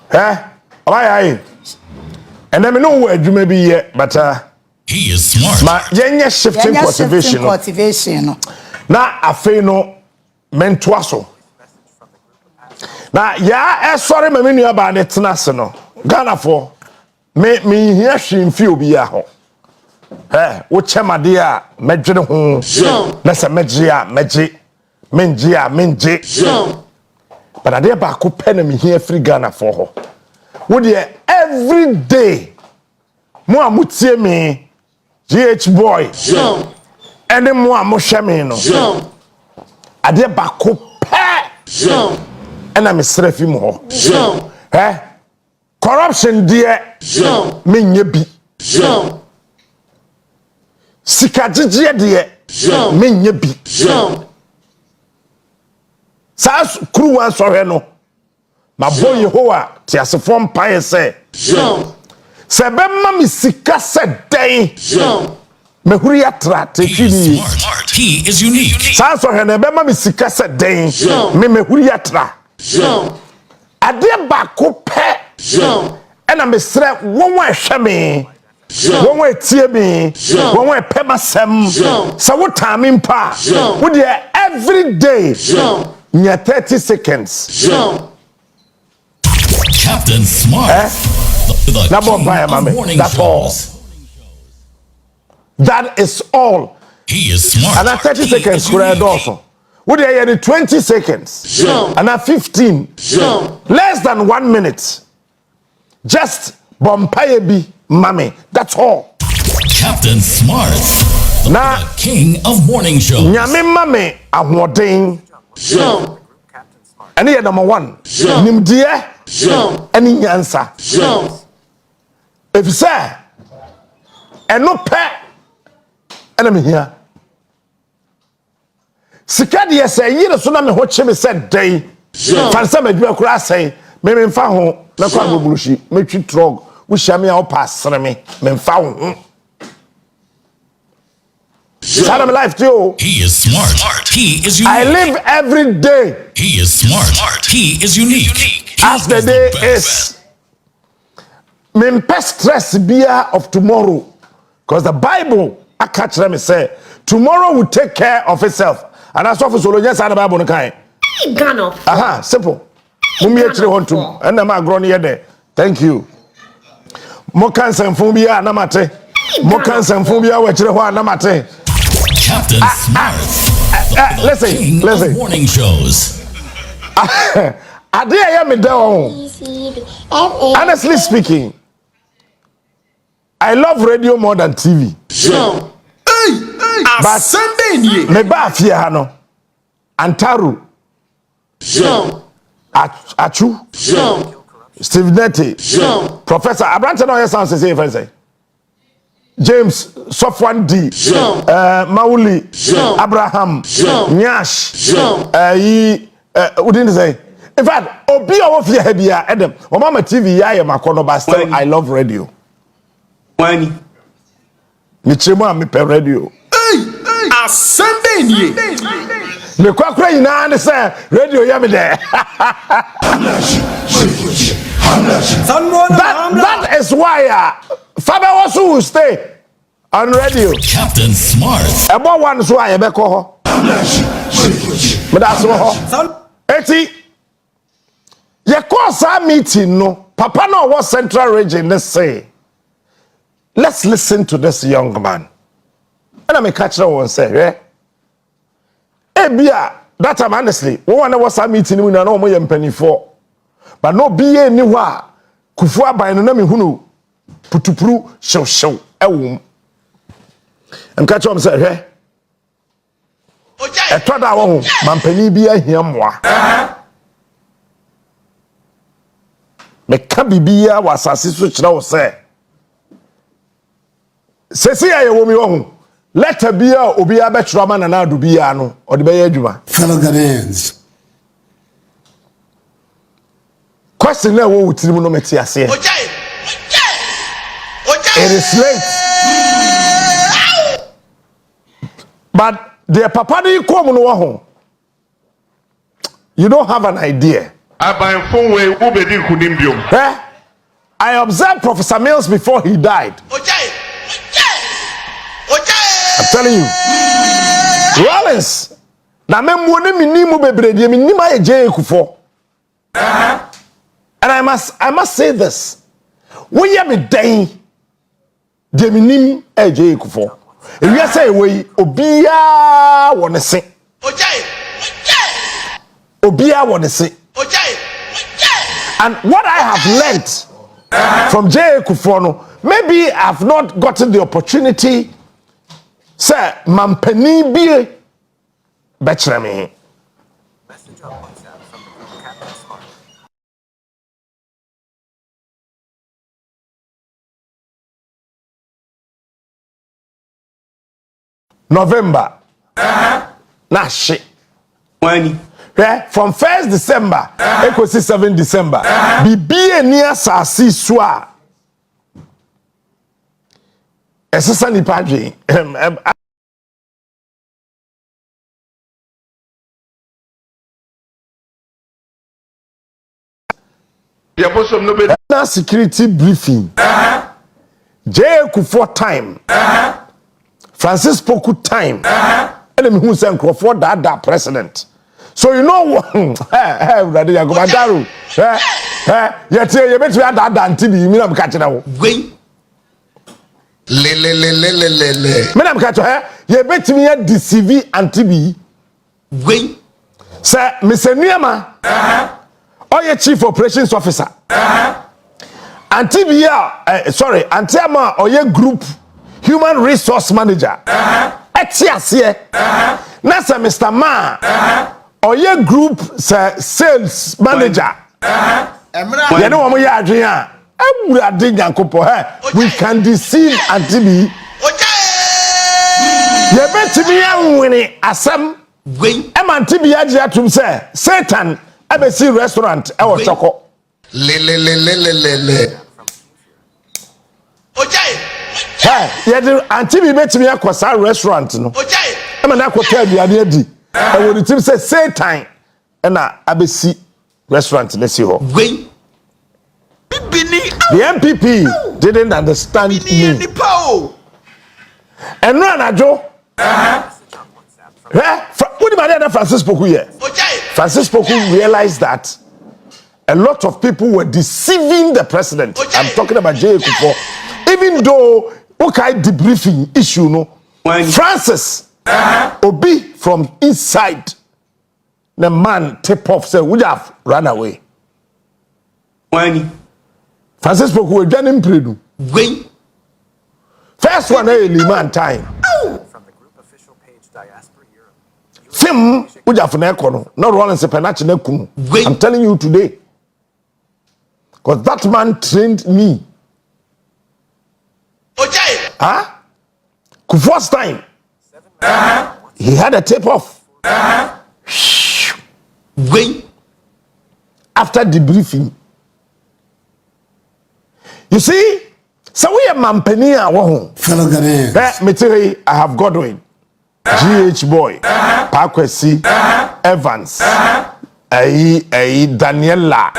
Why? And I know where you may be yet, but he is smart. My yenya shifting cultivation. Now I feel no mentuaso. Now yeah, sorry, my menu about it national. Ghana for me here she feel be a ho. Which my dear, Medjin home. Let's a Medjia, Menji. But I dare back up pen me here free Ghana for her. Would you every day? Moi mutie me GH boy. And then moi moshame no. I dare back up pen. And I'm a srefi mo. Corruption dear. Me nyebi. Sikajije dear. Me nyebi. Sas crew one sorry no. My boy Yehoah tiasefo mpae say. Se be mami sika se den. Me huri atra tekini. He is unique. Sas sorry na be mami sika se den. Me huri atra. Ade ba ko pe. Ena me sre won wa hwe me. Won wa tie me. Won wa pe masem. Se wo time mpa. Wo de every day. Nya 30 seconds. Captain Smart. The king of morning shows. That is all. He is smart. And at 30 seconds, square also. Would you hear 20 seconds? And at 15. Less than 1 minute. Just Bompire be mommy. That's all. Captain Smart. The king of morning shows. Nyame mame ahwoden. And here number 1. Nimdie. Any nyansa. If you say, and no pet, and I'm here. Sikadi say, you know, so now me watch me said day. Fancy me do a crash say, me found na kwa bulushi, me treat trog, we shall me out pass me found. Salam life too. He is smart. He is unique. I live every day. He is smart. He is unique. As the day is, me stress beer of tomorrow, because the Bible I catch them say tomorrow will take care of itself, and that's what for yes, and the Bible kind. Aha, simple. Mummy actually want to, and I'm grown here there. Thank you. Mokan Sanfubia Namate. Mokan Sanfubia, which is what Namate. Captain Smart. Listen. Morning shows. I dare hear me down. Honestly speaking, I love radio more than TV. But Sunday, me ba fie ha no. Antaru. Achu. Steve Nete. Professor Abrante no yes sound say say. James Sofwan D. Mauli. Abraham. Nyash. What did you say? In fact, Obi of your heavy Adam. O mama TV ya makono but still I love radio. Wani. Michemo me pe radio. Sunday ni. Me kwakra ina ne say radio ya me there. That is why Father also will stay on radio. Captain Smart. About one so I be ko ho. But that's ho. Eti ye cause a meeting no. Papa no was Central Region let's say. Let's listen to this young man. And I may catch that one say, Bia, that time honestly, one was a meeting we no more penny for. But no be anywhere. Kufua by no name hunu putupru show ewum. I'm catch what I'm saying, I thought that one man penny be a hiamwa. Me can be bia was switch now say. Sesi aye wo mi wo let bia obi abetrama na na do bia no o de be adwuma. Fellow Ghanaians. Question na wo wutiri no meti ase. It is late. But the papa dey come no ho. You don't have an idea. I observed Professor Mills before he died. I'm telling you. Rollins. Na memwone minimu bebrede minima eje ekufo. And I must say this. We ya me dan de minim eje ekufo. If you say we obia won se. Obia won se. And what I have learned from J. Kufono, maybe I've not gotten the opportunity. Sir, Mampeni be better me. November. Nah shit. When? From 1st December, equal 7 December. Be near Sasi Swa. Essentially, Padre. National security briefing. J. Kufuor time. Francis Poku time. And who sent Crawford that president. So you know what? Brother, you go Madaru. Yet you bet you had that antibi. Me am catching now. Wait. Me am catching. You bet me had deceive antibi. Wait. Sir, Mr. Niyama. Or your chief operations officer. Antibia. Sorry, Antiama or your group human resource manager. Etias here. Nasa Mr. Ma. Or your group sales manager. You know what we are doing? We can deceive Antibi. You bet me I'm winning Assam. I'm Antibi Ajatum say Satan. ABC restaurant. I was choco. Hey, you Antibi bet me a Kwasa restaurant. No, I'm an aqua the idea. And when the team says Satan, and ABC restaurant, let's see how. The MPP didn't understand me. And run a Joe. What about Francis Poku here? Francis Poku realized that a lot of people were deceiving the president. I'm talking about J. Kufuor. Even though okay debriefing issue no, Francis. Obi from inside the man tip off say would have run away. When? Francis Poku we done him predu. When? First one man time. From the group official page Diaspora Europe. Film would have na kono. Not one se penach na kunu. I'm telling you today. Because that man trained me. Huh? Kufuor's time. He had a tip off. When? After debriefing. You see, so we are Mampenia. Fellow Ghanaians. I have Godwin, GH Boy, Pakwesi, Evans, Daniela,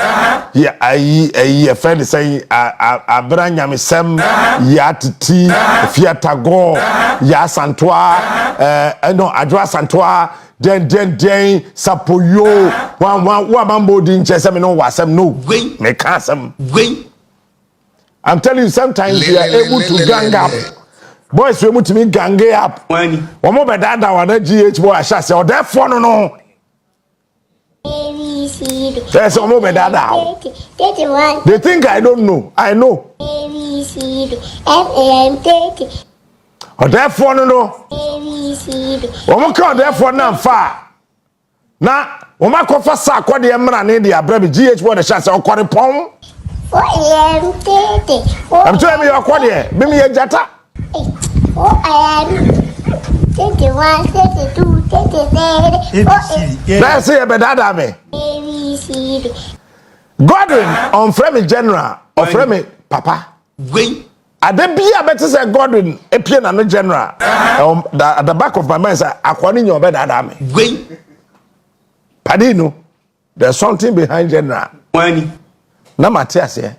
a friend saying, Abranyam Sem, Yatiti, Fiatago, Yasantois, no, Adra Santois, Den, Sapoyo, one mambo didn't chase him, no, was some no, make some. I'm telling you, sometimes we are able to gang up. Boys, we able to me gang up. When? One more better than one GH boy, I shall say, or therefore, no. There's one more better now. They think I don't know. I know. Or therefore, no. One more call, therefore, now far. Now, one more call for Sack, what the Emma need the Abbey GH boy, I shall say, or call it pong. I'm telling you, what here? Be me a jata. Let's see a better me. Godwin on Fremi General or Fremi Papa. I did be a better say Godwin a piano and a general. At the back of my mind, say, I want in your bed, Adame. Padino. There's something behind general. Wani. Na Matthias here.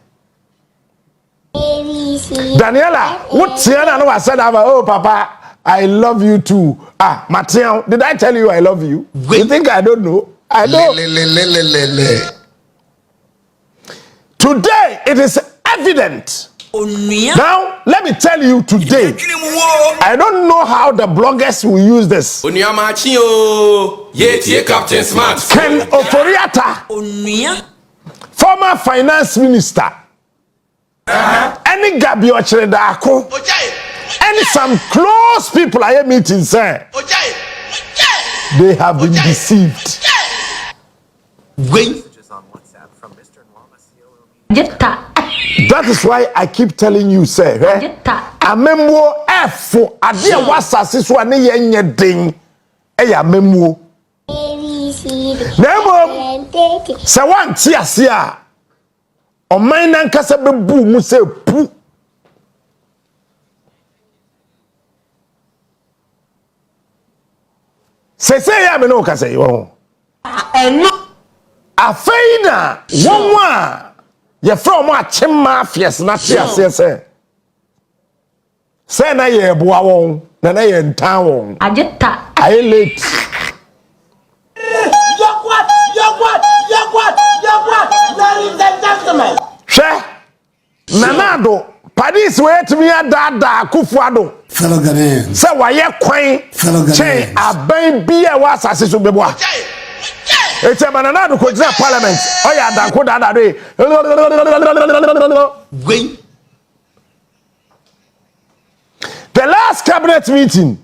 Daniela, what's here? I said, oh, Papa, I love you too. Ah, Matthias, did I tell you I love you? You think I don't know? I know. Today, it is evident. Now, let me tell you today, I don't know how the bloggers will use this. Ken Oforiata, former finance minister, any Gabi Ochredako, and some close people I am meeting, sir, they have been deceived. Messages on WhatsApp from Mr. Nwama COO. That is why I keep telling you, sir. Amemo F adia wasase so ane yenye ding eya memuo. Nemo se wan ti ase a oman nan kasa bebu mu se pu. Se ya me no kasa yo. Afeina wonwa ye from a chimma fies na ti ase se. Say na ye boa won na ye ntan won ageta I late ladies and gentlemen. Nanado Paris wait me dada kufuado Fellow Ghanaians. say waye kwan chain aban bia wa asase so beboa ete mananado ko jira parliament oya danko dada dey the last cabinet meeting,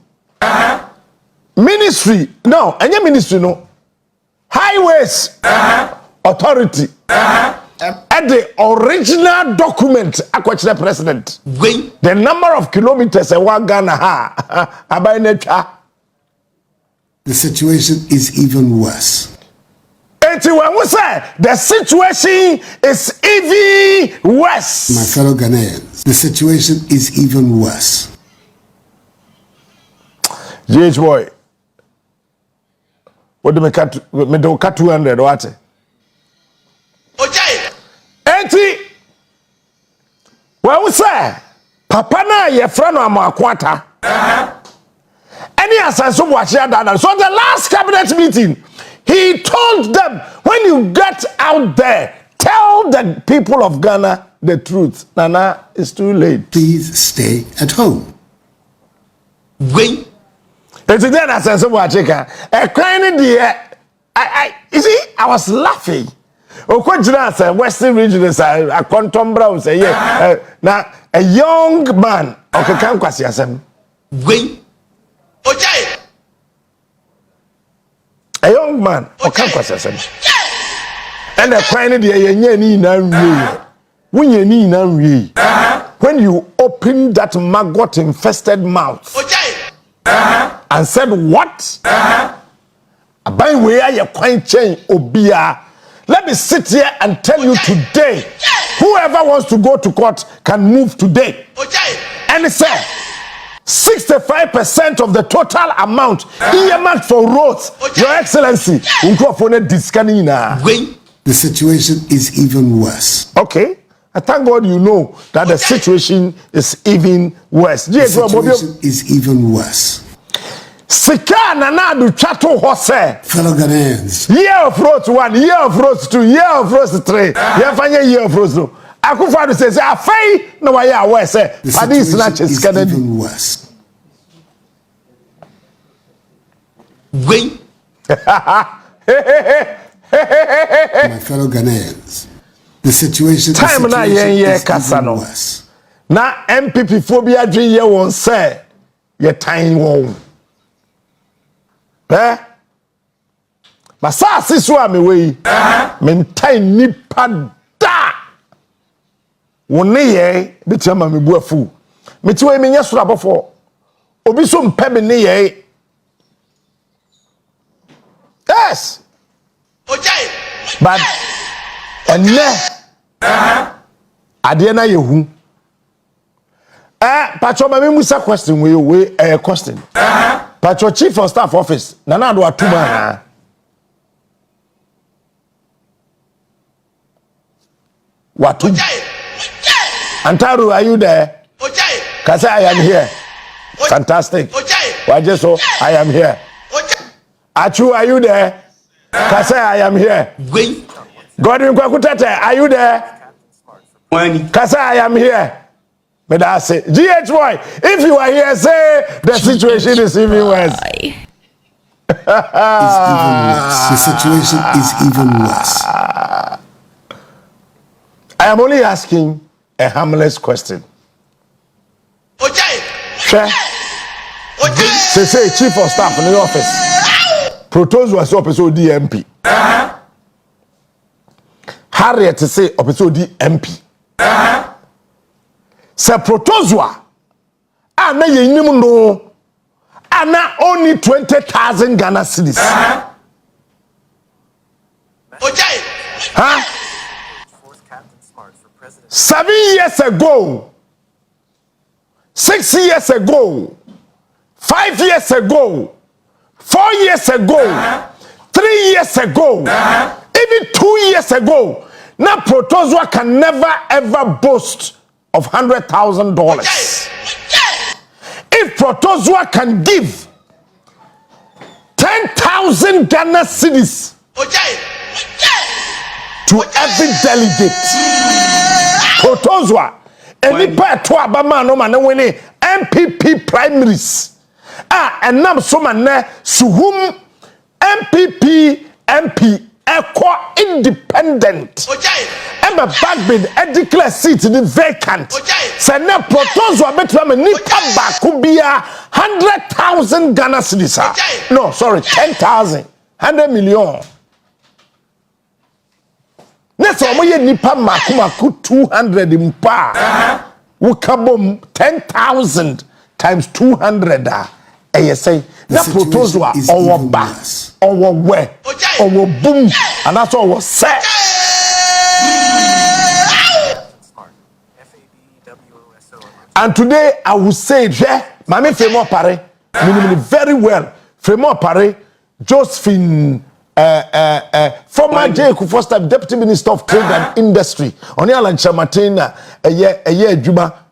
ministry, no, any ministry, no, highways, authority, at the original document, the president, the number of kilometers in one Ghana, The situation is even worse. The situation is even worse. My fellow Ghanaians, the situation is even worse. GH boy, what do me cut 200 what? Okay. 80. Well, we say, Papa na ye friend of my quarter. Any assessor watch that. So the last cabinet meeting, he told them, when you get out there, tell the people of Ghana the truth. Nana, it's too late. Please stay at home. Wait. It's then I said, so watch it. You see, I was laughing. Western region is a quantum brown say, yeah. Now, a young man, okay, can't quite see him. Wait. Okay. A young man, or can't quite see him. And a crying when you open that maggot infested mouth. Okay. And said, what? By way you quite change obia. Let me sit here and tell you today, whoever wants to go to court can move today. Okay. And it said 65% of the total amount earmarked for roads, Your Excellency, The situation is even worse. okay. I thank God you know that the situation is even worse. The situation is even worse. Sika nanadu chato hose. Fellow Ghanaians. Year of roads 1, year of roads 2, year of roads 3. Year of roads 2. Akufado says, "Afei no wa ya we say." The situation is even worse. Wait. My fellow Ghanaians, the situation is even worse. Na MPP phobia dwen ye won say ye tan won. Basa siso a me we me tan nipa da. Woni ye bitima me buafu. Me ti we me nya soro abofo. Obi so mpe me ne ye. Yes. Okay. But enne ade na yehu. Patro ma me musa question we question. Patro chief of staff office na do atuma na. Watu. Ojai. Antaru, are you there? Ojai. Kasa, I am here. Fantastic. Ojai. Wajeso, I am here. Ojai. Achu, are you there? Kasa, I am here. Wait. Godwin Kwakutete, are you there? When? Kasa, I am here. But I say, GHY, if you are here, say the situation is even worse. It's even worse. The situation is even worse. I am only asking a harmless question. Ojai. Sure. Ojai. Say chief of staff in the office. Protos was episode DMP. Harriet say episode DMP. Say Protozwa. Ana ye nim no. Ana only 20,000 Ghana cedis. Ojai. Huh? 7 years ago. 6 years ago. 5 years ago. 4 years ago, 3 years ago, even 2 years ago, now Protozwa can never ever boast of $100,000. If Protozwa can give 10,000 Ghana cedis to every delegate, Protozwa, any part to Abama no man winning MPP primaries. And now someone suhum MPP MP equal independent. And a backbid a declare seat in the vacant. Say na Protozwa betwam nipa bakubia 100,000 Ghana cedis. No, sorry, 10,000, 100 million. Next time we nipa makumaku 200 impa. Wukabom 10,000 times 200. Yes, say na Protozwa or ba or where or boom, and that's all was said. And today I will say, Mami Femo Pare, very well. Femo Pare, Josephine, former J. Foster, Deputy Minister of Trade and Industry, on Yalan Chamatina, a year Juba.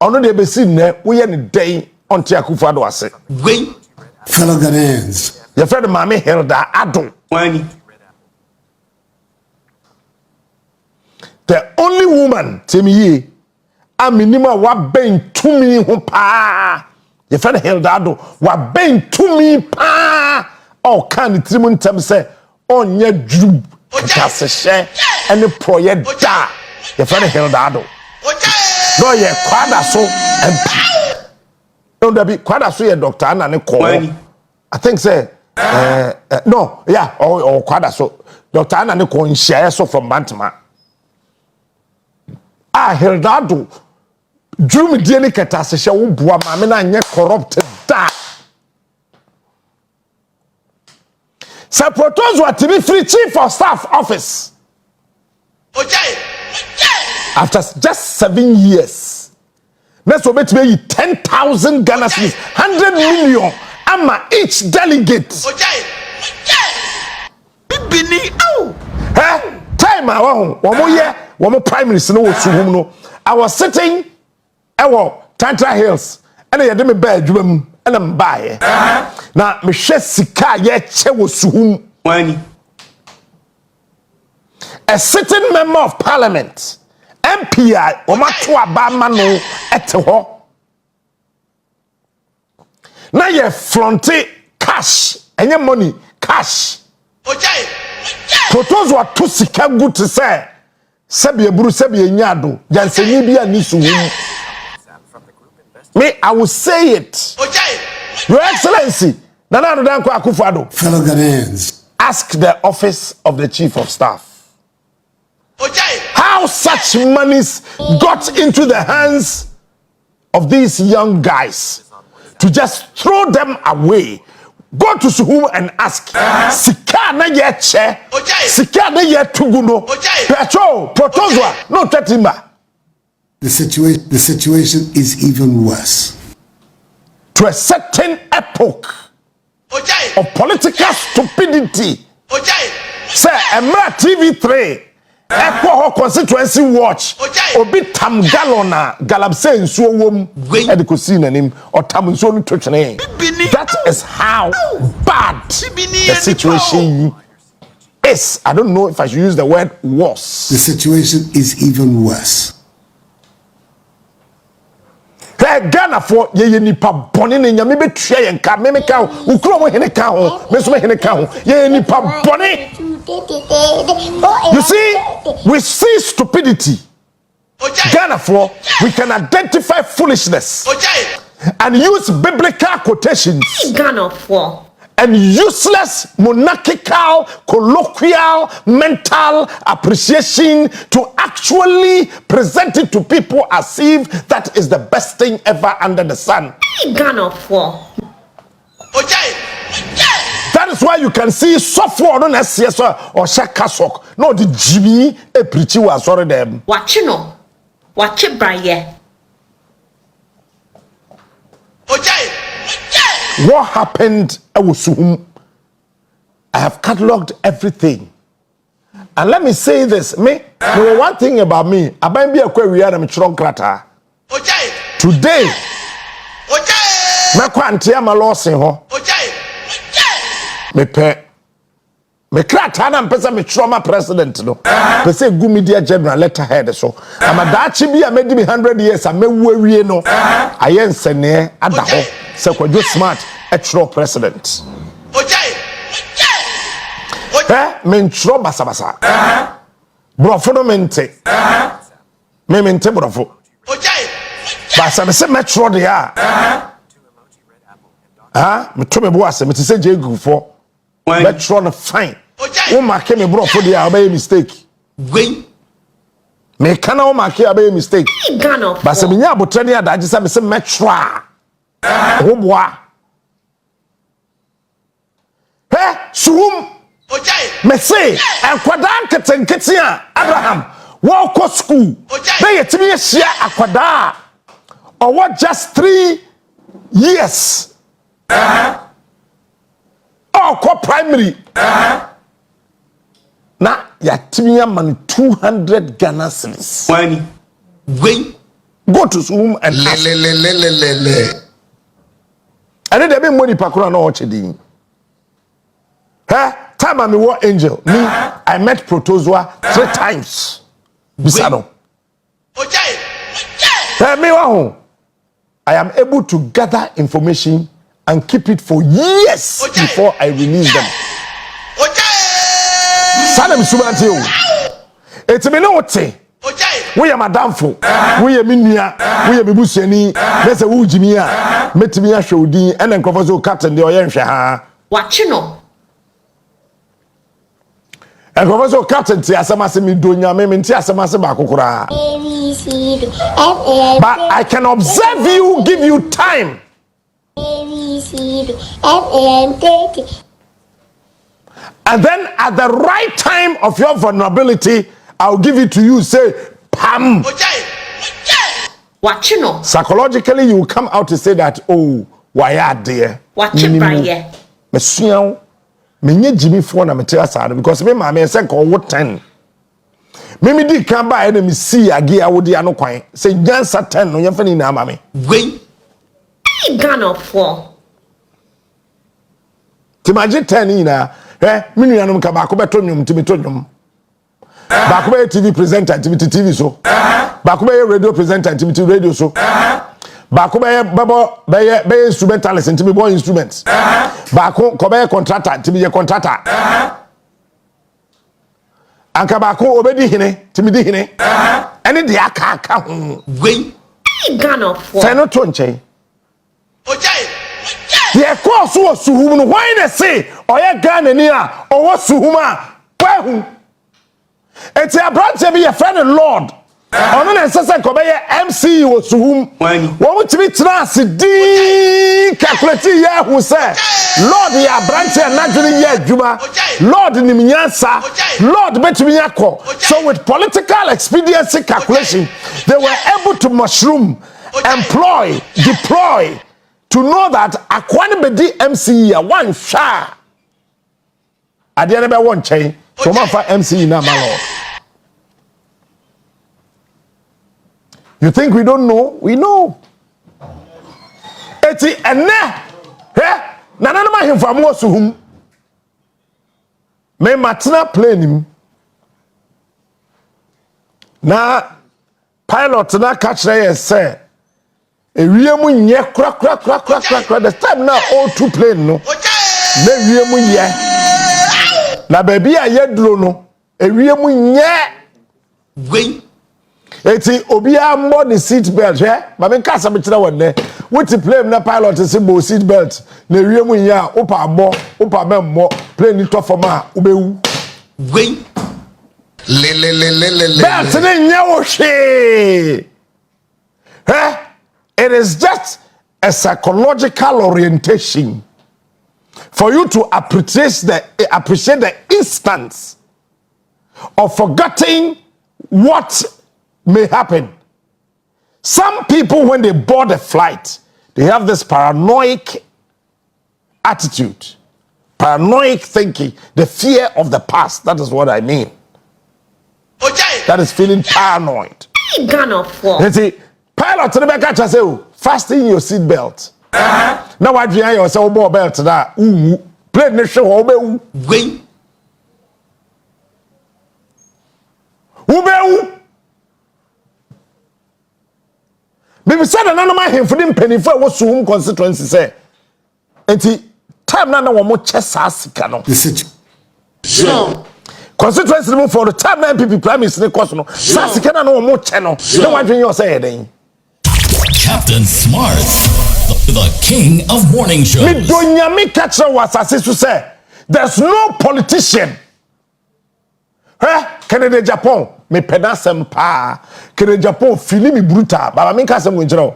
On the Bessin, we are in a day. On Tiakufado ase. Fellow Ghanaians. Your friend Mami Hilda Adon. The only woman, Timmy, a minima wa ben to me pa. Your friend Hilda Adon wa ben to me pa. Oh, can it trimun tem say on your jub share and the proyed da. Your friend Hilda Adon. No, ye kwada so MP. No, there be quite a sweet doctor and a call. I think say no, yeah, or quite a so Dr. Anna call in share so from Bantama. Hildado. Drew me dearly catas, shall boa mamma and yet corrupted that. Sir Protozwa to be free chief of staff office. After just 7 years. Let's obey to me 10,000 Ghana cedis, 100 million. Ama each delegate. Time I want one more prime minister. No, I was sitting at Tantra Hills and I had me bedroom and I'm by. Now, Michelle Sika yet was suhum. A sitting member of parliament. MPI o matwa ba ma no ete ho na ye fronte cash enye money cash Protozwa to sika good to say sebi eburu sebi enyado janseni bia ni suhu me I will say it Your Excellency Nana Danko Akufo-Addo, fellow Ghanaians, ask the office of the chief of staff how such monies got into the hands of these young guys to just throw them away. Go to Suhum and ask. Sika na ye che. Sika na ye tuguno. Petro, Protozwa, no tetima. The situation is even worse. To a certain epoch of political stupidity. Say, Emra TV3. Echo constituency watch. Obi tam galona galabse nsuo wom. E de kosi nanim or tam nsuo no twetwene. That is how bad the situation is. I don't know if I should use the word worse. The situation is even worse. Ghana for ye nipa boni ne nyame betua ye nka me ka ukuro mo hene ka ho me so me hene ka ho ye nipa boni. You see, we see stupidity. Ghana for we can identify foolishness and use biblical quotations. Ghana for and useless monarchical colloquial mental appreciation to actually present it to people as if that is the best thing ever under the sun. Ghana for that is why you can see software no SCS or shaka sok no the Jimmy e preach was sorry them watch no watch braye what happened I have cataloged everything. And let me say this, one thing about me, I might be a query and I'm strong crata. Today, me kwantia ma loss in ho. Me pe me crata na mpesa me trauma president no. Pe say gu media general letterhead so. Am adachi bi a medi me 100 years am mewu awie no. Aye nsene ada ho. Se kwadwo smart a true president. Mentro basa basa. Brofo no mente. Me mente brofo. Basa me se metro de a. Me to me bo ase me te se je gu fo. Metro no fine. Wo make me brofo de a obey mistake. Me kana wo make obey mistake. Basa me nya abotre ne adaje se me se metro a. Wo boa. Suhum me say akwada nketenkete a Abraham walk to school na yetimi yehia akwada or just 3 years ko primary na yatimi man 200 Ghana cedis go to Suhum and and they be money pakura na ochedi. Time I'm a war angel. Me, I met Protozoa 3 times. Bisano. I am able to gather information and keep it for years before I release them. Salam Subanti. It's me no te. We are madamfo. We are minia. We are bibuseni. Let's say ujimia. Metimia shodi. And then Professor Captain the Oyen. Watch you know. And Professor Captain ti asamase mi donya me ti asamase ba kokora. But I can observe you, give you time. And then at the right time of your vulnerability, I'll give it to you. Say, Pam. Watch you know. Psychologically, you will come out to say that, oh, why are there? Watch it, Brian. Monsieur. Me Jimmy phone na me tell asade because me ma me say ko wo 10 me di kan ba na me see age a wo di ano kwan say jansa 10 no yemfa ni na ama me Ghana for timaje 10 ni na me nuanom ka ba ko beto nwum ti beto nwum ba ko be TV presenter ti TV so ba ko be radio presenter ti radio so Bako be instrumentalist nti me boy instruments. Bako ko be contractor nti me contractor. Anka bako obedi hine nti me di hine. Ene de aka ho. Ghana for. Say no to nche. Ye ko so Suhum no why na say oye Ghana ni a owo Suhum a wahu. Eti abrante be your friend Lord. Ono na sese ko be MC wo Suhum wo mutimi trans di calculate ya hu say Lord ya branch na dwene ya adwuma Lord ni minyansa Lord betimi yakọ. So with political expediency calculation they were able to mushroom employ deploy to know that akwani be di MC ya one sha ade na be won chen so man fa MC na ma Lord You think we don't know? We know. Eti ene nana ma hemfa mo suhum me matna plane him na pilot na catch na say ewiem nye kra the time na all two plane no na ewiem nye na baby a yedro no ewiem nye Wait. eti obi a mo the seat belt ma me kasa me kira wonne what plane na pilot say bo seat belt na ewiem nye a opa abo opa memmo plane ni to form a ubewu Wait. Belt ni nye wo hwe it is just a psychological orientation for you to appreciate the instance of forgetting what may happen. Some people, when they board a flight, they have this paranoid attitude, paranoid thinking, the fear of the past. That is what I mean. That is feeling paranoid. You see, pilot to the back say, fasten your seat belt. Now what do you say about belt that? Plane the show obe. Wait. Ube. Maybe said another man him for them penny for what soon constituency say. Enti time na wo mo chess asika no. The situation. Sure. Constituency for the time na MPP prime minister cost no. Asika na wo mo che no. Then what do you say then? Captain Smarts, the king of morning shows. Me donya me catch was assist to say there's no politician. Canada Japan me pedasem pa. Canada Japan fili mi brutal. Baba me ka sem nchiro.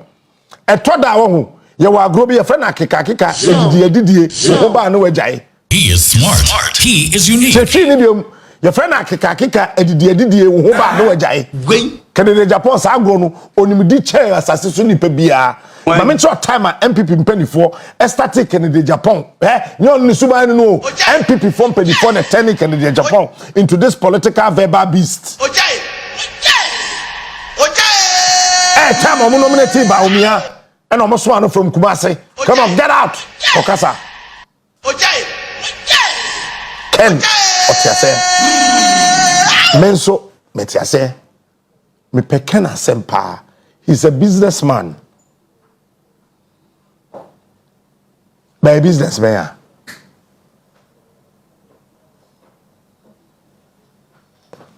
Etoda wo ho ye wa agro bi ye friend akeka edidie wo ba na wajai. He is smart. He is unique. Chefi ni biom ye friend akeka edidie wo ba na wajai. Wait. Canada Japan sa agro no onimdi chair asase so nipa bia. Ma me cho time MPP mpanifo start Canada Japan nyon ni suba no MPP form mpanifo na turn Canada Japan into this political verbal beast. Time omo nominate ba omia and omo so ano from Kumasi. Come on, get out. Okasa. Ken otiase. Menso metiase. Me pekena sempa. He's a businessman. By businessman.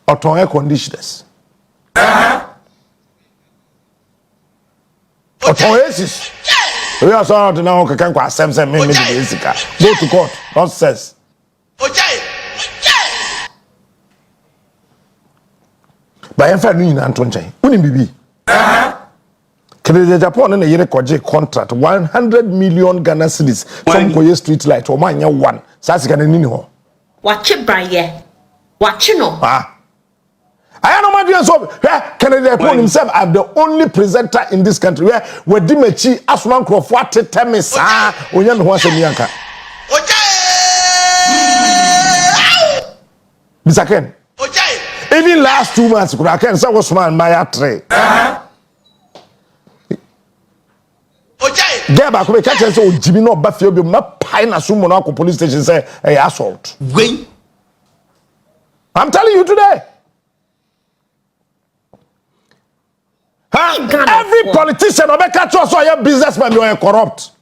Auto air conditioners. Oasis. We are sorry to know can kwa sem me the Jessica. Go to court. Nonsense. By en fa nu nyina nto nchen. Uni bibi. Canada Japan na yere koje contract 100 million Ghana cedis from Koye street light o manya one. Sa sika na nini ho. Wache braye. Wache no. I don't know so Canada Japan himself I'm the only presenter in this country where Dimechi Asman Crawford temis onya no ho asemi anka. Bisaken. Even last 2 months I can say was man my 3. Geba ko be catch say o jibi no ba fie bi ma pai na so mo na ko police station say assault. Wait. I'm telling you today. Every politician of a catch us or your businessman you are corrupt.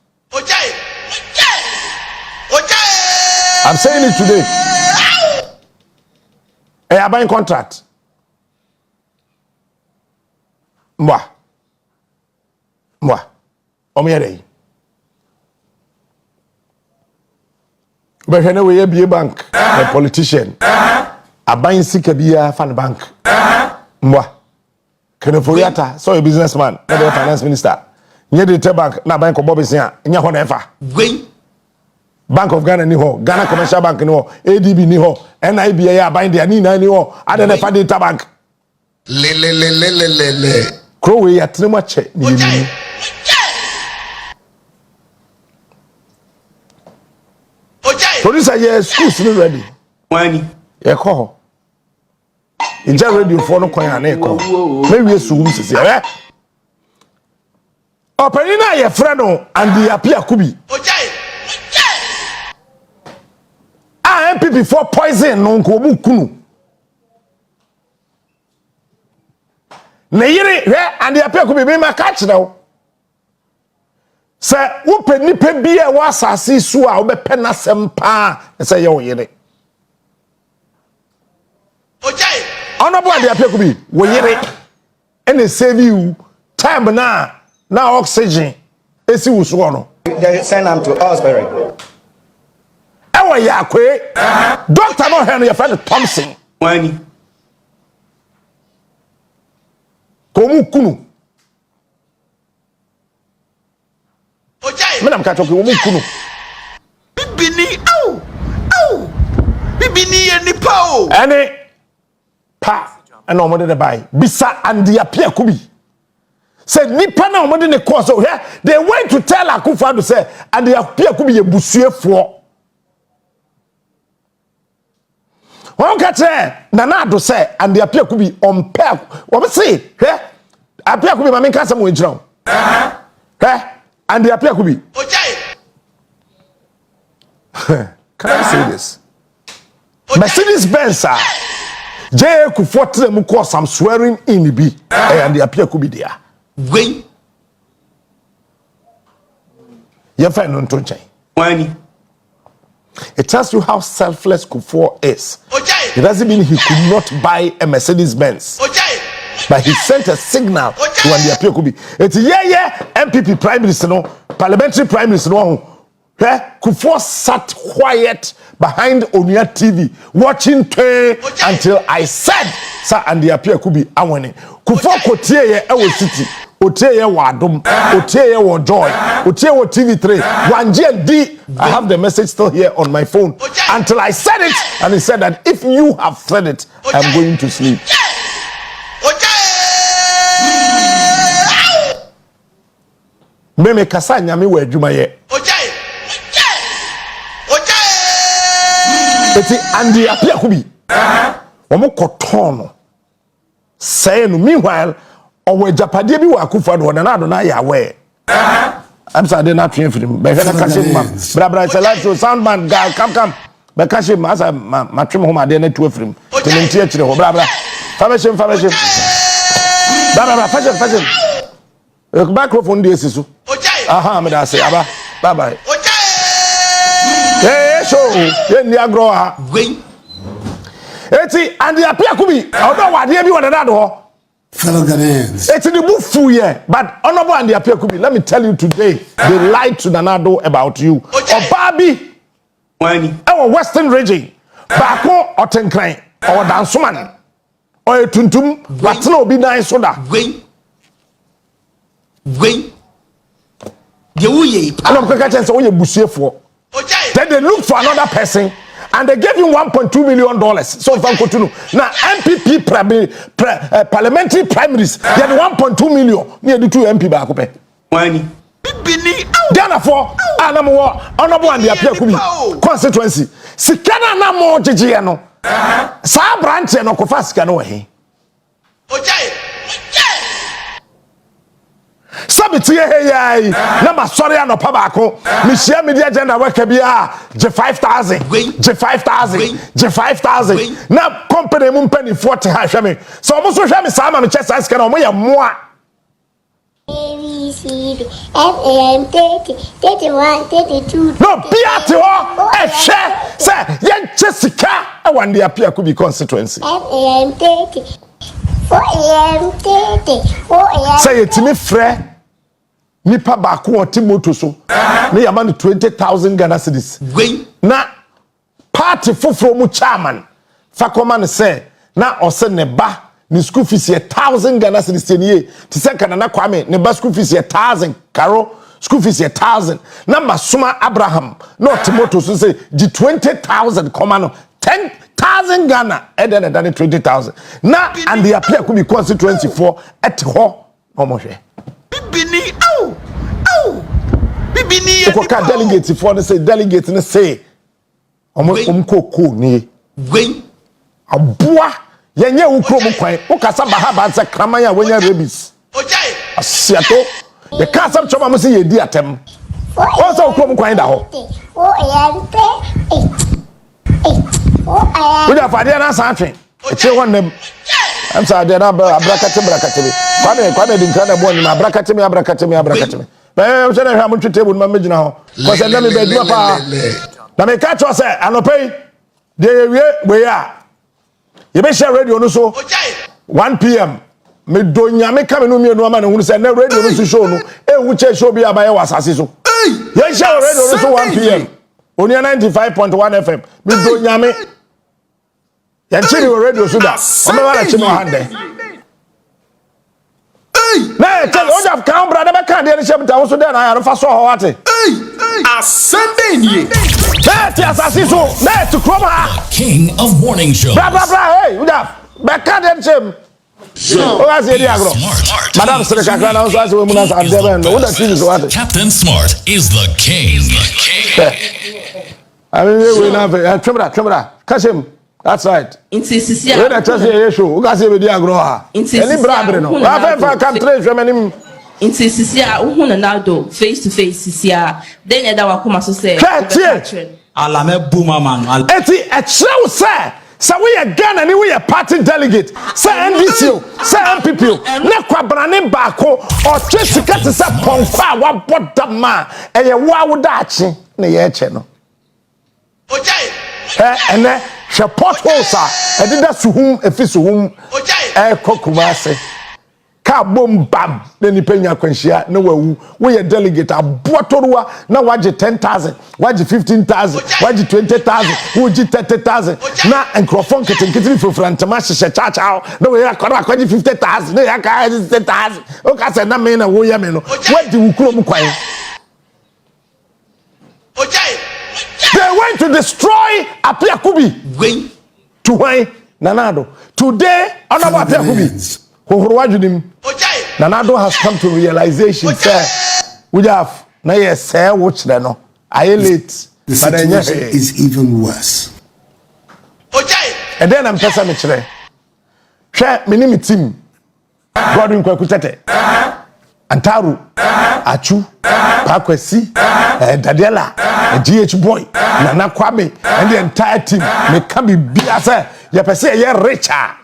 I'm saying it today. Are buying contract. Moi. Omiere. But anyway, be a bank, a politician. A buying sikabia fan bank. Moi. Keneforiata, so a businessman, not a finance minister. Near the bank, na bank of Bobisia, in your honever. Wait. Bank of Ghana niho, Ghana Commercial Bank niho, ADB niho, NIBA buying the Anina niho, I don't know if I did bank. Crowway at no much. Producer, yes, school's not ready. When You call. In ready for no coin and echo. Maybe a soon, Openina ye freno and the appear kubi. Ah, MPP for poison non kobu kunu. Neyiri and the appear kubi be ma catch now. Say upe nipe biye wa asase so a obepe na sempa say ye oyere. Honorable and the appear kubi wo yere ene save you time na oxygen esi wo so no. They send them to Osbury. Ewa ya kwe doctor no hen your friend Thompson Wani. komu kunu me na mka toke wo mu kunu Bibini au. Bibini eni pa o. ene pa ena omode de bai bisa and ya pia kubi said nipa na omode ne course so here they went to tell Akufo to say and ya pia kubi ye busuefo won ka che na na do say and ya pia kubi on pair wo be say here apia kubi ma me ka sam wo njira and ya pia kubi can I say this? Mercedes Benz J Akufo tell mu cause I'm swearing in be and the appear could be there. Wait. You find no to change. Wani. It tells you how selfless Akufo is. It doesn't mean he could not buy a Mercedes Benz. But he sent a signal to and the appear could be. It's MPP Prime Minister no, Parliamentary Prime Minister no. Akufo sat quiet behind Onia TV watching until I said sir and the appear could be awani. Akufo kotie ye ewo city, otie ye wadom, otie ye wo joy, otie wo TV3. Wanje D, I have the message still here on my phone until I said it and he said that if you have said it, I'm going to sleep. Meme kasa nyame wa adwuma ye. Eti andi apia kubi. Omo kotono. Say no meanwhile owo japade bi wa Akufo do na do na ya we. I'm sorry they not train for him. Be na kase ma. Bra say like so soundman guy come. Be kase ma asa ma twem ho ma de na tu afrim. Tenenti akire ho bra. Fa be shem. Bra fashion. Microphone dey sisu. Aha me da say aba. Bye bye. Hey, show. Ye ni agro ha. Wait. Eti and the apia kubi. Odo wade bi wona dado ho. Fellow Ghanaians. Eti the bufu ye. But honorable and the apia kubi. Let me tell you today, they lied to Nanado about you. Obabi. Wani. Our Western region. Bako otenkran. Or dansuman. Or tuntum. Watno obi na soda. Wait. The uye. Alom kaka chance oye busuefo. Then they look for another person and they gave him $1.2 million. So if I continue now, MPP parliamentary primaries, they had 1.2 million near the 2 MP back up. Wani. Therefore, honorable and the appear kubi constituency. Sikana na mo jeje no. Sa branch no kofa sika no he. Sabiti hey na masori anopa baako me share media agenda work bia je 5,000 je 5,000 na company mu mpani 40 ha hwe me so omo so hwe me sa ma me chest ice kana omo ya moa ABCD FAM 30 31 32 no piate ho hwe say ye Jessica e wan dey appear could be constituency FAM 30 4AM 30 4AM say etimi frɛ nipa baako ɔte moto so ne yama no 20,000 Ghana cedis na party foforo mu chairman fa kɔma ne sɛ na ɔsɛ ne ba ne school fees 1,000 Ghana cedis tenie te sɛ kana na Kwame ne ba school fees 1,000 Karo school fees 1,000 na Masuma Abraham na ɔte moto so sɛ di 20,000 kɔma no 10,000 Ghana and then 20,000 na and the appear could be constituency for at ho omohwe Bibini au. Bibini ko ka delegate for the say delegate ne say omkoko ni Wait. aboa yenye ukro mu kwan wo kasa bahaba nse kraman ya wenya rabies asiato The castle choma must see a dear tem. Also, come quiet out. We have Fadiana something. It's one them. I'm sorry, they're not abracatimi. Quite a dinner born in abracatimi. But I'm saying how much table my major now. Because I never bed now me catch us and no pay. We are. You may share radio no so 1 p.m. Me do nyame come no me no man who say na radio no so show no e wu che show bi abaye wasase so. You share radio no so 1 p.m. Only 95.1 FM. Me do nyame. Yan chiri radio so da. O me wala chimo hande. Na tell o da kan brother be kan dey share mta so dey na ya fa so ho wate. Asende ni. Na ti asase so na to krom ha. King of morning shows. Blah blah blah. Hey, we da be kan dey share. Oh, Madam Secretary, Captain Smart is the king. I mean, we have Tremor, catch him. That's right. When I trust the issue, who can say with the agro? Any brother, no. I can't trace from him. In Cecilia, who now do face to face, Cecilia. Then that will come to say, Alame boomer man. Eti a true sir. So we are Ghana and we are party delegate. Say NDC, say MPP. Ne kwa brane bako or chesi kati sa ponkwa wa boda ma. Eye wa wudachi ne yeche no. Ene she potholes a edida suhum efi suhum kokumase. Ka bom bam ne ni penya kwanhia ne wawu we delegate abotoruwa na waje 10,000 waje 15,000 waje 20,000 waje 30,000 na enkrofon ketenkete frofrantama hyehyɛ chacha na we akora kwaje 50,000 na yaka 60,000 o ka se na me na wo ya me no wadi wukuro mu kwan. They went to destroy Apiakubi. To why Nanado today honorable Apiakubi Nanado has come to realization, sir. We have na yes, sir, watch them no. I late. The situation is even worse. And then I'm person me share me name team. Godwin Kwekutete. Antaru, Achu, Pakwesi, Dadiela, GH Boy, Nana Kwame, and the entire team may come be biasa. You per se you're richer.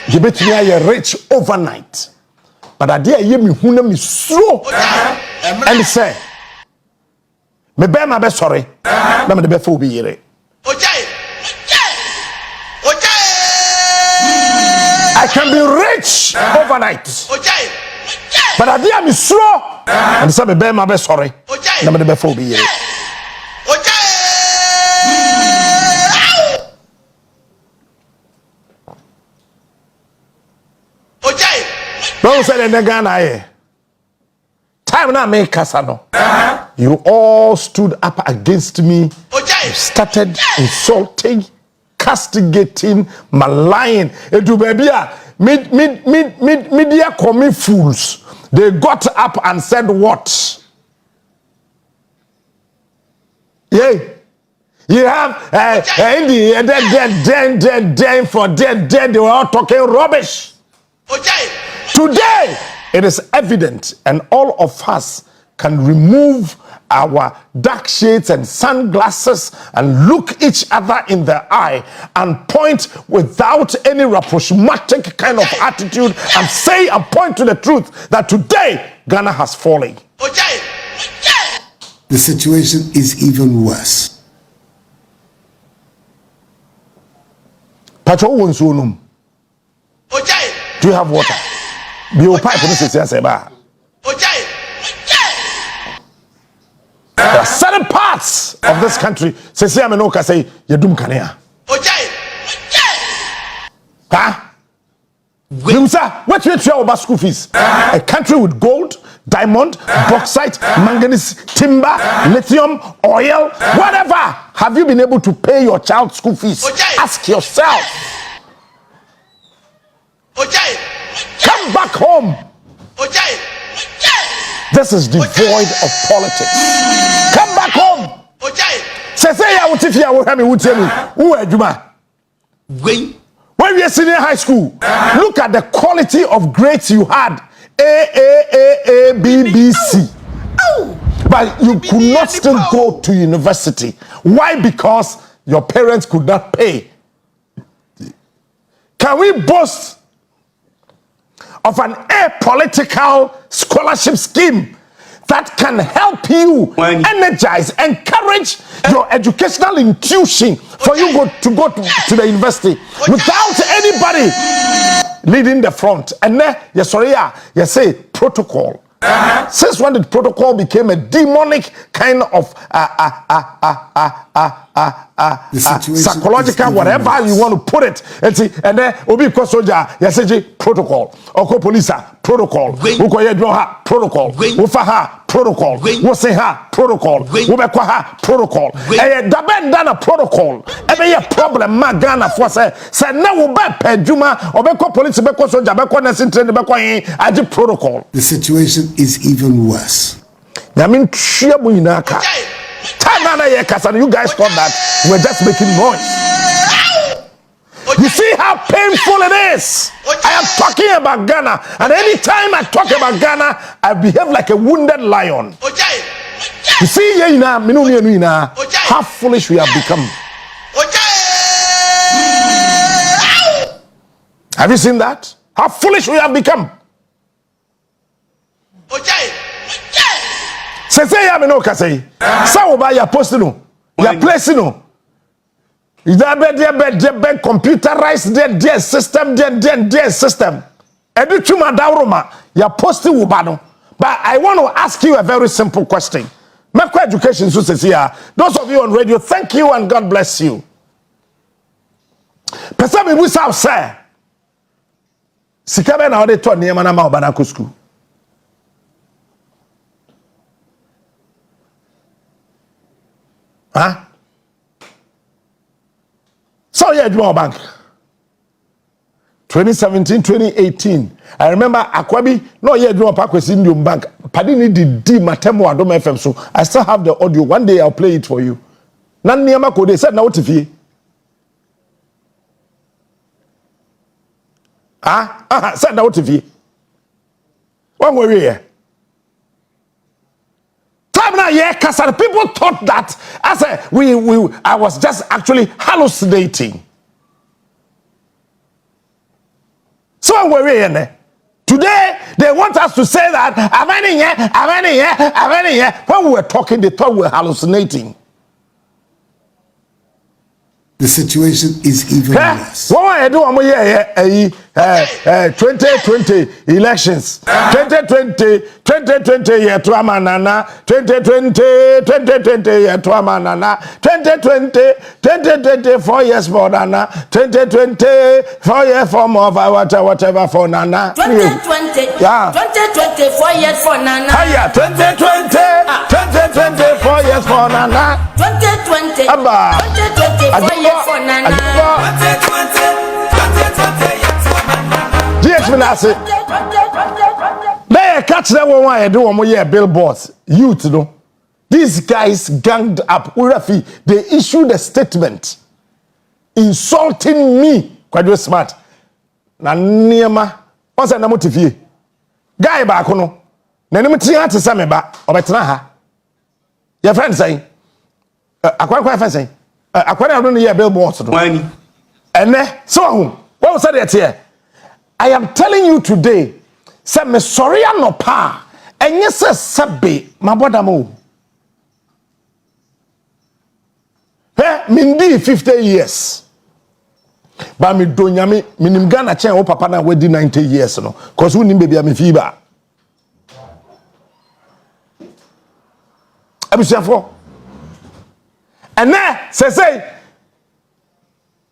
You bet me you're rich overnight. But I dare you me who me slow and say, me bear my best sorry. Let me the best be here. I can be rich overnight. But I dare me slow and say me bear my best sorry. Let me the best be here. Don't say the Ghana. Time now make Kasano. You all stood up against me. You started insulting, castigating, maligning. It will be media commit fools. They got up and said what? Yeah. You have they were all talking rubbish. Today, it is evident, and all of us can remove our dark shades and sunglasses and look each other in the eye and point without any rapprochematic kind of attitude and say and point to the truth that today Ghana has fallen. The situation is even worse. Patrol won't do you have water? Be your pipe in this There are certain parts of this country. Say I'm no say Yadum Kania. What you tell about school fees? A country with gold, diamond, bauxite, manganese, timber, lithium, oil, whatever. Have you been able to pay your child's school fees? Ask yourself. Come back home. This is devoid of politics. Come back home. Say I would if you would have me would tell me who are you? When we are senior high school, look at the quality of grades you had BBC. But you could not still go to university. Why? Because your parents could not pay. Can we boast of an apolitical scholarship scheme that can help you energize, encourage your educational intuition for you to go to the university without anybody leading the front? And then, yes, sorry, you say protocol. Since when did protocol became a demonic kind of psychological, whatever you want to put it? And then obi ko soldier, you say protocol. Oko police protocol. Uko yedro protocol. Ufa ha protocol. Wose ha protocol. Ubekwa ha protocol. Daben dana protocol. Ebe ye problem ma Ghana for say na wo be pedjuma obeko police beko soldier beko nursing train beko yin aji protocol. The situation is even worse. Time you guys thought that we're just making noise. You see how painful it is. I am talking about Ghana, and anytime I talk about Ghana, I behave like a wounded lion. You see how foolish we have become. Have you seen that? How foolish we have become. Say ya me no ka say. Sa oba ya post no. Ya place no. Is that be computerized their system their system. Edu tuma dawroma ya post wo ba no. But I want to ask you a very simple question. Medical education so say here. Those of you on radio, thank you and God bless you. Person me we say sikabe na ode to niam na ma oba na ko school. Huh? So yeah, Juma Bank. 2017, 2018. I remember Akwabi, no yeah, Juma Park was in your bank. Padini did D Matemo Adom FM. So I still have the audio. One day I'll play it for you. Nan niyama ko de said na TV. Said na TV. One way here. People thought that I was just actually hallucinating. So today they want us to say that I'm in here. When we were talking, they thought we were hallucinating. The situation is even worse. What I do, 2020 elections. 2020 year to Amanana. 2020 year to Amanana. 2020 4 years for Nana. 2020 4 years for more whatever for Nana. 2020 yeah. 2020 4 years for Nana. Yeah, 2020 4 years for Nana. 2020 Abba. 2020 4 years for Nana. GH Minase. They catch that one I do on my billboards. Youth, no. These guys ganged up. They issued a statement insulting me. Quite smart. Na niema. What's that motive? Guy back no. Na nemu tia te sa me ba. Obetena ha. Your friend say. Akwa friend say. Akwa na no ye billboards no. And so what was that here? I am telling you today. Say me sorry no pa. Enye se sebe mabodamo. Mindi 50 years. But me do nyame minim Ghana chen wo papa na wedi 90 years no. Cause who nim baby am fiba. Abusiafo. And now say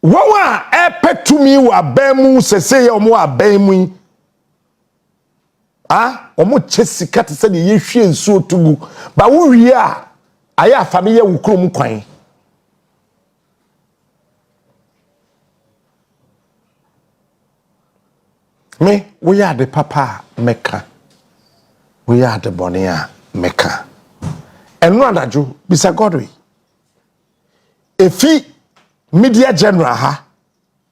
Wawa epe to me wa bemu se omo abemu. Omo chesika te se ye hwe nsuo tugu. Ba wo wie a aya family wo krom kwan. Me we are the papa meka. We are the bonia meka. Enu adaju bisa Godwe. Efi Media General ha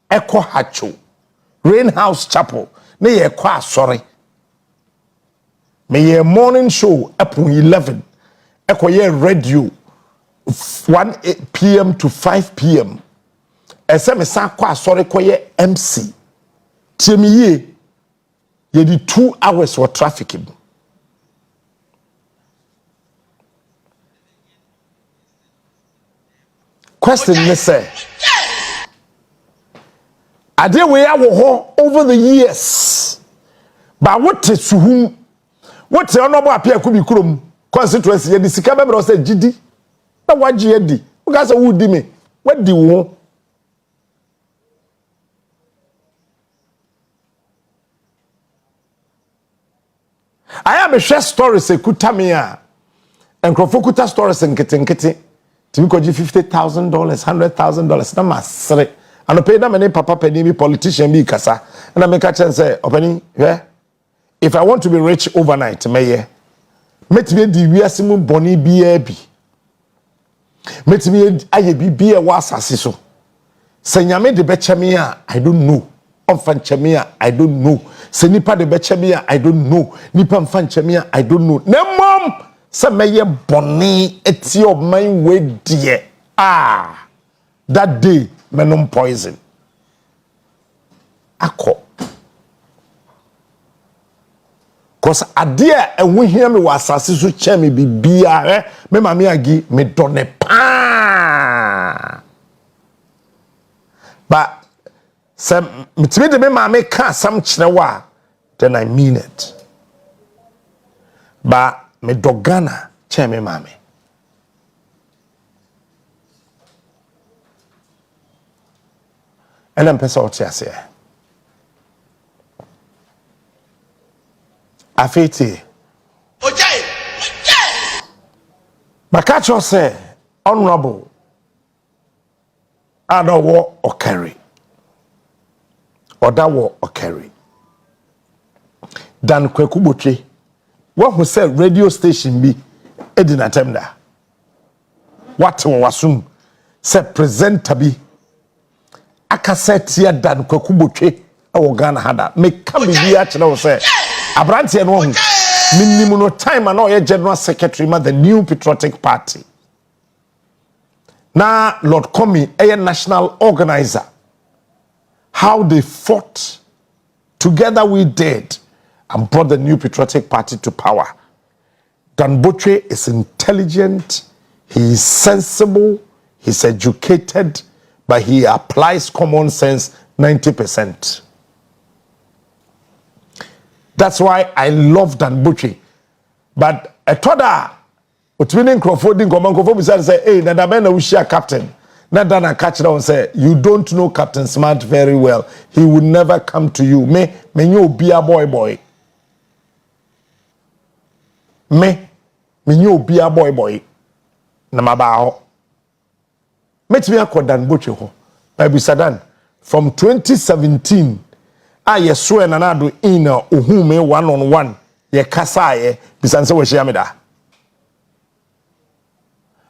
Eko Hacho Rain House Chapel ne ye kwa sorry me morning show upon 11 ekoye radio 1 p.m. to 5 p.m. ese me sa kwa sorry koye MC tiemiye ye di 2 hours for traffic. Question me say ade we awo over the years but what is suhum what honorable appear kubi kurom constituency ye di sika be say gidi na waji ye di o ga say wo di me what di wo I am a share stories ekutamia enkrofo kuta stories nkete timi koji $50,000 $100,000 na masre ano pay na many papa penny bi politician bi kasa na me ka chen say opani if I want to be rich overnight meye metime di wiase mu boni bia bi metime aye bi bia wa asase so senyame de bechame a I don't know onfa nchame a I don't know se nipa de bechame a I don't know nipa mfa nchame a I don't know na mom se meye boni eti of my way die that day menom poison akọ cause adia enwo hia me wasase so che me bibia me mama agi me done pa but some mitime de me mama ka sam kire wa then I mean it but me dogana che me mama and I'm pesa otiase afeti makacho say honorable adawo okari odawo okari dan kwaku botwe what who said radio station bi edina temda what wasum say presenter bi akasetia dan kwaku botwe awo Ghana hada me come bi a kire wo say abrante no hu minimum no time na o general secretary ma the new patriotic party na Lord Komi a national organizer how they fought together we did and brought the new patriotic party to power. Dan Botwe is intelligent, he is sensible, he's educated, but he applies common sense 90%. That's why I love Dan Botwe. But a toda utwini Crawford in command say, hey, Nadabena Ushia captain. Nadana catch down say, you don't know Captain Smart very well. He would never come to you. Me you be a boy. Me you be a boy. Na mabao. Met me akọ Dan Botwe ho. Bible Sadan from 2017 I swear na do in ohume one-on-one ye kasa ye bisanse we hia me da.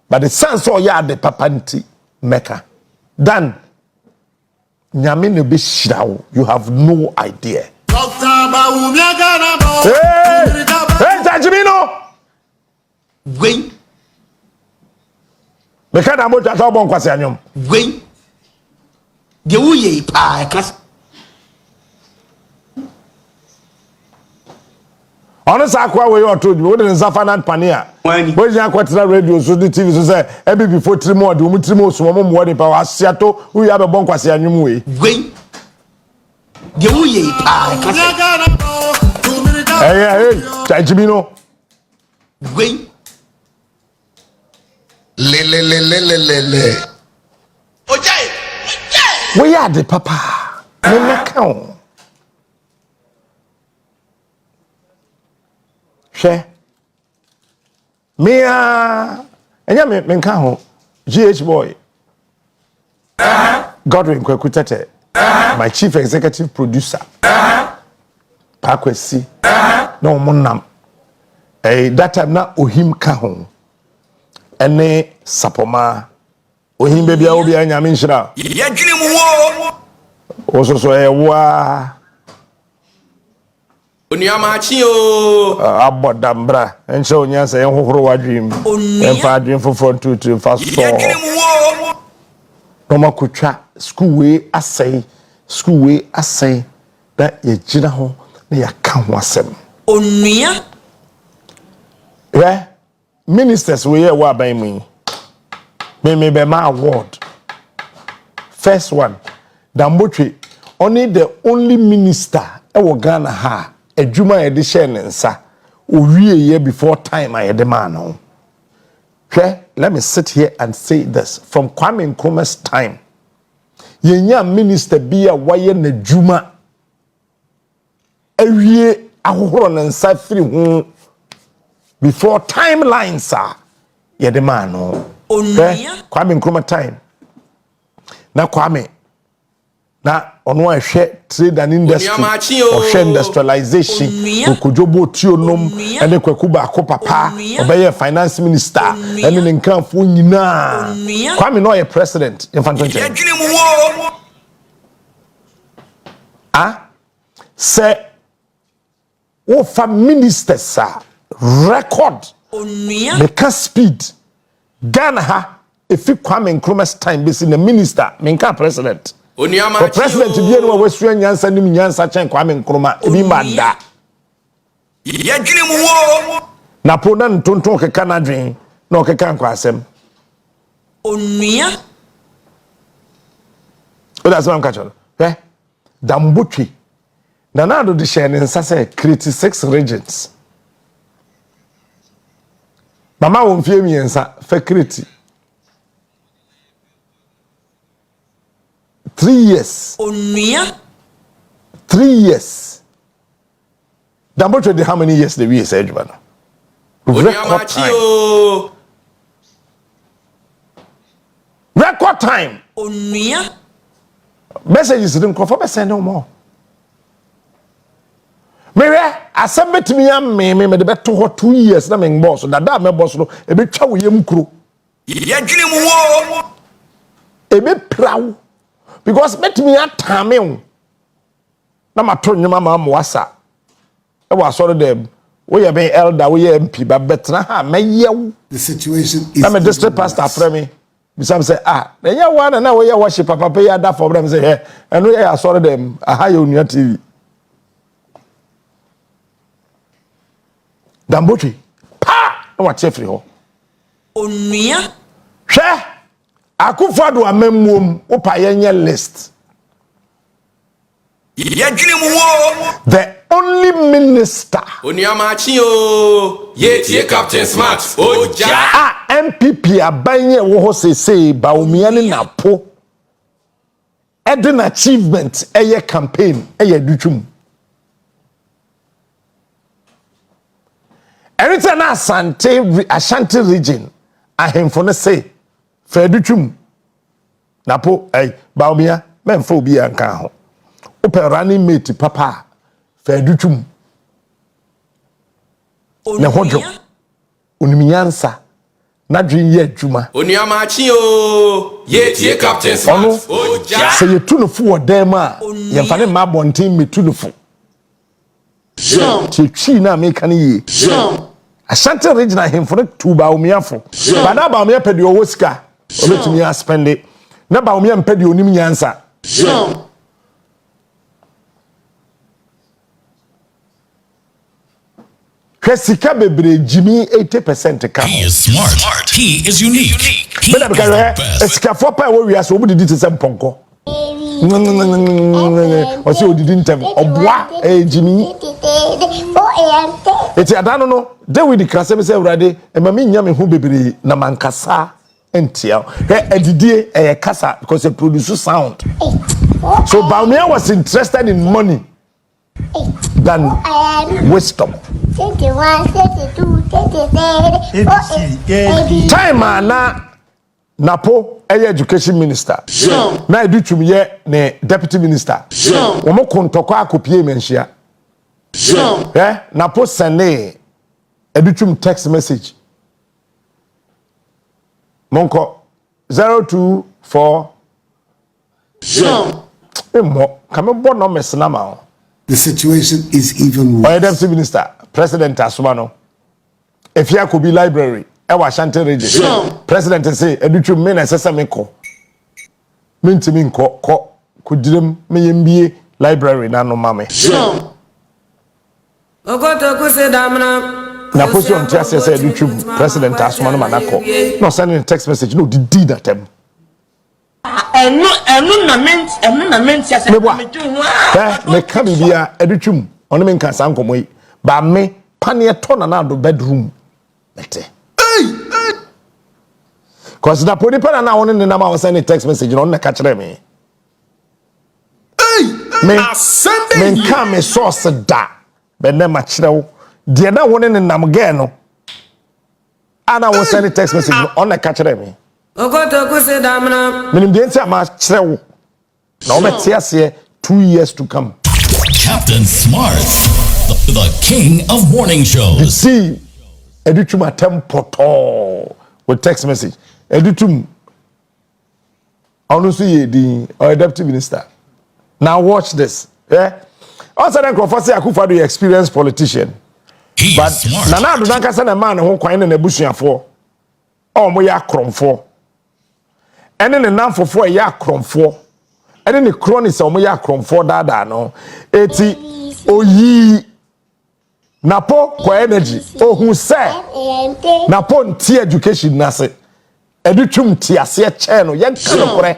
But the sense of ya the papanti Mecca. Dan nyame ne be shirawo. You have no idea. Hey, Tajimino. Wait. Meka na mo twa bon kwase anyom. Wait. De uye pa kas. Honest akwa we you told you we didn't suffer that pania. When you akwa radio so the TV so say e before 3 more the mu 3 more so mo dey pa asiato we have a bon kwase anyom we. Wait. De uye pa kas. Hey, Tajimino. Wait. Le. We are the papa. Me meka. She me enya me nka ho GH boy Godwin Kwekutete my chief executive producer Pakwesi no monam that time na ohim ka ho ene sapoma ohim bebia obi anya me nhira ye dwene mu wo oso so ewa Onyamachi o. Abodambra. And so nyansa yen hohoro wadwim. En fa adwim foforo ntutu fa so. No makutwa school way asay that ye gina ho na ya ka ho asem. Onua. Yeah. Ministers we wa ban me be my award. First one, Dambotwe, only the only minister e wo Ghana ha adwuma e de share nensa owie year before time I the man no. Okay, let me sit here and say this from Kwame Nkrumah's time. Yenya minister bia waye na dwuma awie ahohoro nensa firi ho before timelines are ye the man no. Okay? Kwame Nkrumah time. Na Kwame na ono ahwe trade and industry or industrialization okujobo tionom ene kwaku ba ko papa obeye finance minister ene ne nkanfo nyina Kwame no ye president in fantonche say wo fa ministers record the speed Ghana ha if you Kwame Nkrumah's time be in the minister menka president the president bi enu we sua nyansa nim nyansa chen Kwame Nkrumah ebi mada Yadwene mu wo na po na ntonton keka na dwen na okeka nkwa asem onua o da sam kacho Dambotwe na na do de share nsa say create 6 regions mama won fie miensa fa create 3 years. Onua 3 years. Dambotwe de how many years the we say Jubana? Record time. Record time. Onua Messages didn't come for send no more. Mere asembet me am me de beto 2 years na me boss da me boss no e be twa wo yem kuro. Yadwene mu wo E be prawo because met me atame wo na mato nyuma ma wasa e wa soro dem wo ye ben elder wo ye MP ba betra ha meyew The situation is na me district pastor afre me bisam say na nya wa na wo ye worship papa ya da for dem say he eno ye asoro dem aha ye onua TV Dambotwe pa na wa chefri ho onua hwe akufado amammuom opa yenye list Yadwene mu wo the only minister Onyamachi o ye Captain Smart oja MPP abanye wo ho sese baomia ne napo eden achievement eye campaign eye dutwum everything na Ashanti region ahemfo ne say fa dutwum napo baomia memfo obi anka ho operani mate papa fa dutwum ne hodwo onimnyansa na dwen ye adwuma Onyamachi o ye Captain Smart oja se ye tunufo wodem a ye mfa ne ma bonten me tunufo twi na me kan ye Ashanti regional hemfo tu baomiafo bana baomia pede owo sika obetumi a spend na baomia mpede onim nyansa Sika bebre jimi 80% ka. He is smart. He is unique. He But is the best. sika for pa we ase obu didi tse mponko. O se odidi ntem obwa jimi. Eti adano no David krase me se urade e ma me nya me hu bebre na mankasa entia. Edidie kasa because it produce sound. So Baumia was interested in money than wisdom. 31, 32, 33, Time na Napo education minister. Na edutwum ye ne deputy minister. Womo kontoko akopie menhia. Napo sene edutwum text message. Monko 024 Emo kame bo no mesna ma. The situation is even worse. Deputy Minister, President Asumano, if you could be library, I was Shanty region. President say, Educhu men and sesame ko. Minti min ko could dim me MBA library nano mame. Na post on just say Educhu President Asumano manako. No sending a text message, no, the deed at them. And no lament, yes, Me can be a Educhum, on the main cansan come way, but me, pania ton and out of bedroom. Because the Podipa now on the number was sending text message on the catch me. Me come a source da, but never much now. The other one in the Namgano. And I was sending text message on the catch me. Meaning the answer must show. Now, let's say 2 years to come. Captain Smart, the king of morning shows. See, Edutum tempo with text message. Edutum, honestly, the deputy minister. Now watch this. Yeah. Also, then Crawford say Akufo the experienced politician. He But is smart. Nana do not say a man who coin in a bush for. Oh, we are crom for. And then the name for a year crom for. And then the chronics of my crom for that no. 80 oyi napo kwa energy. Oh, who say napo nti education nase. Edutum ti ase channel yen kan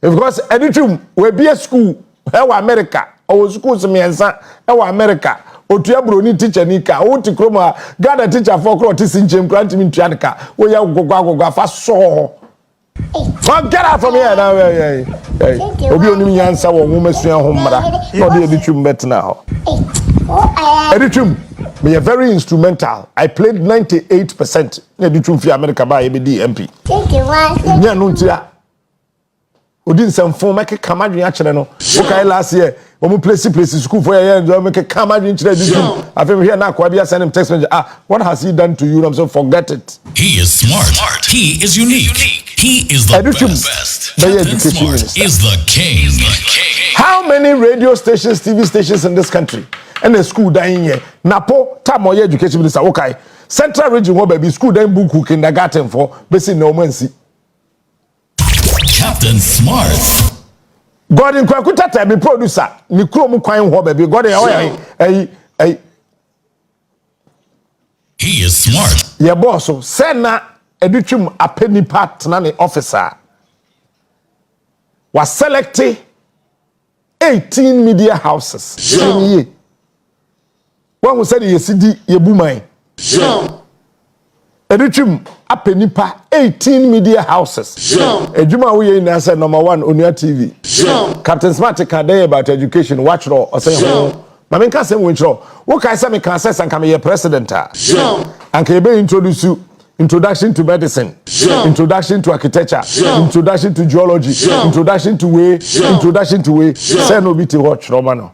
because edutum we be a school e wa America or schools miensa e wa America otua broni teacher nika o ti kroma gather teacher for kro ti sinchem grant me tuanka we ya gogwa fa so get out from here now. Obi onim nyansa wo wo masua ho mra no de edutum betna ho edutum me are very instrumental. I played 98% edutum fi America ba e be MP nya no ntia odin sem fon make kamadwen a kire no okay last year we play school for year and make kamadwen kire edutum afem here na kwa bia send him text message what has he done to you? I'm saying forget it. He is smart. He is unique. He is the best. Captain Smart is the king. How many radio stations, TV stations in this country? And the school dying here. Napo, Tamo education minister. Okay. Central region where baby school then book kindergarten for basic no mercy. Captain Smart. God in Kwakuta time producer. Ni krom kwan ho baby. God he is smart. Yeah, boss. So sena edutum apeni partner ne officer. Was selected 18 media houses. One who said yes, ye boomai. Edutum apenipa 18 media houses. Ejuma we in answer number 1 on your TV. Captain Smart can day about education. Watch law or say I mean, can't say which law. What can I say? Me can say and come here president. And can be introduce you. Introduction to medicine, introduction to architecture, introduction to geology, introduction to way, introduction to way. Say no biti watch Romano.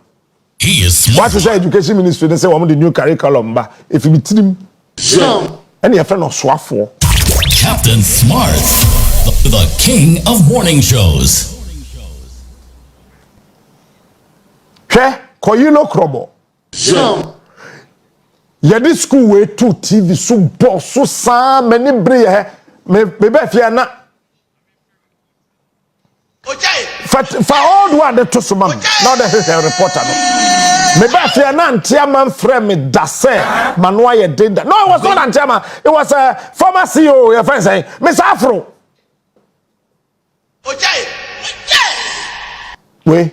He is smart. What is the education ministry? They say we want the new curriculum, but if you meet him, any friend of swafo. Captain Smart, the king of morning shows. Okay, Koyilo Krobo. Yadi school way to TV so boss so sam many bre me be fia na for old one the to so man now the reporter no me be fia na ntiama frame me da say manoa ye denda no it was not ntiama it was a former CEO your friend say Mr. Afro we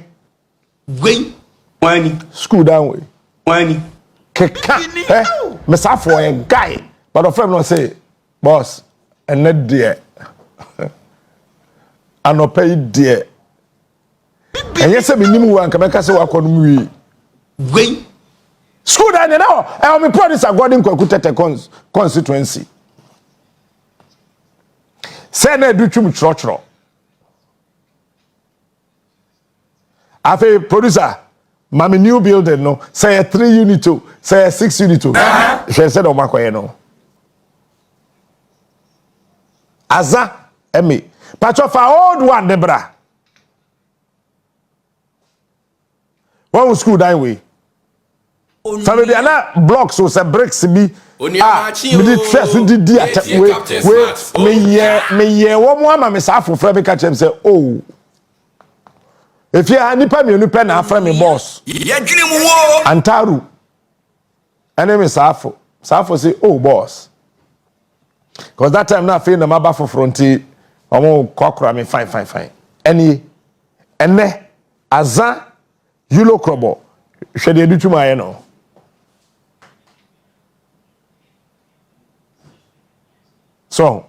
money school down way money keka Mr. For a guy but a friend will say boss and net dear and no pay dear and yes I mean one can make us work on me school down now I am a producer according to Kutete constituency say na do chum chro afi producer Mami new building no say a 3 unit to say a 6 unit to she said o makoye no aza emi patcho fa old one debra One school that way. Family ana blocks or some bricks be. Me did stress with the dear me ye one more me sa for frame catch him say oh if you are nipa me nipa na afra me boss Antaru enemy safo say oh boss because that time na feel na maba for fronti omo kokora me fine any ene azan yulo krobo hwe de edutuma ye no so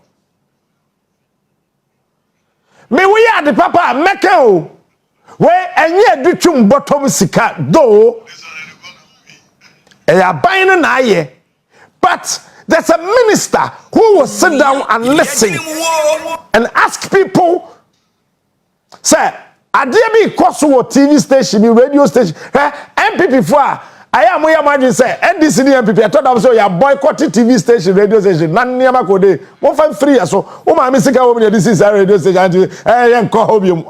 me we are the papa make o we enye dutum bottom sika do e aban na aye but there's a minister who will sit down and listen and ask people say adie bi koso TV station radio station MPP for I am we imagine say NDC MPP I thought I was so ya boycotting TV station radio station na niam akode mo fa free so o ma me sika wo me this is radio station yen ko hobium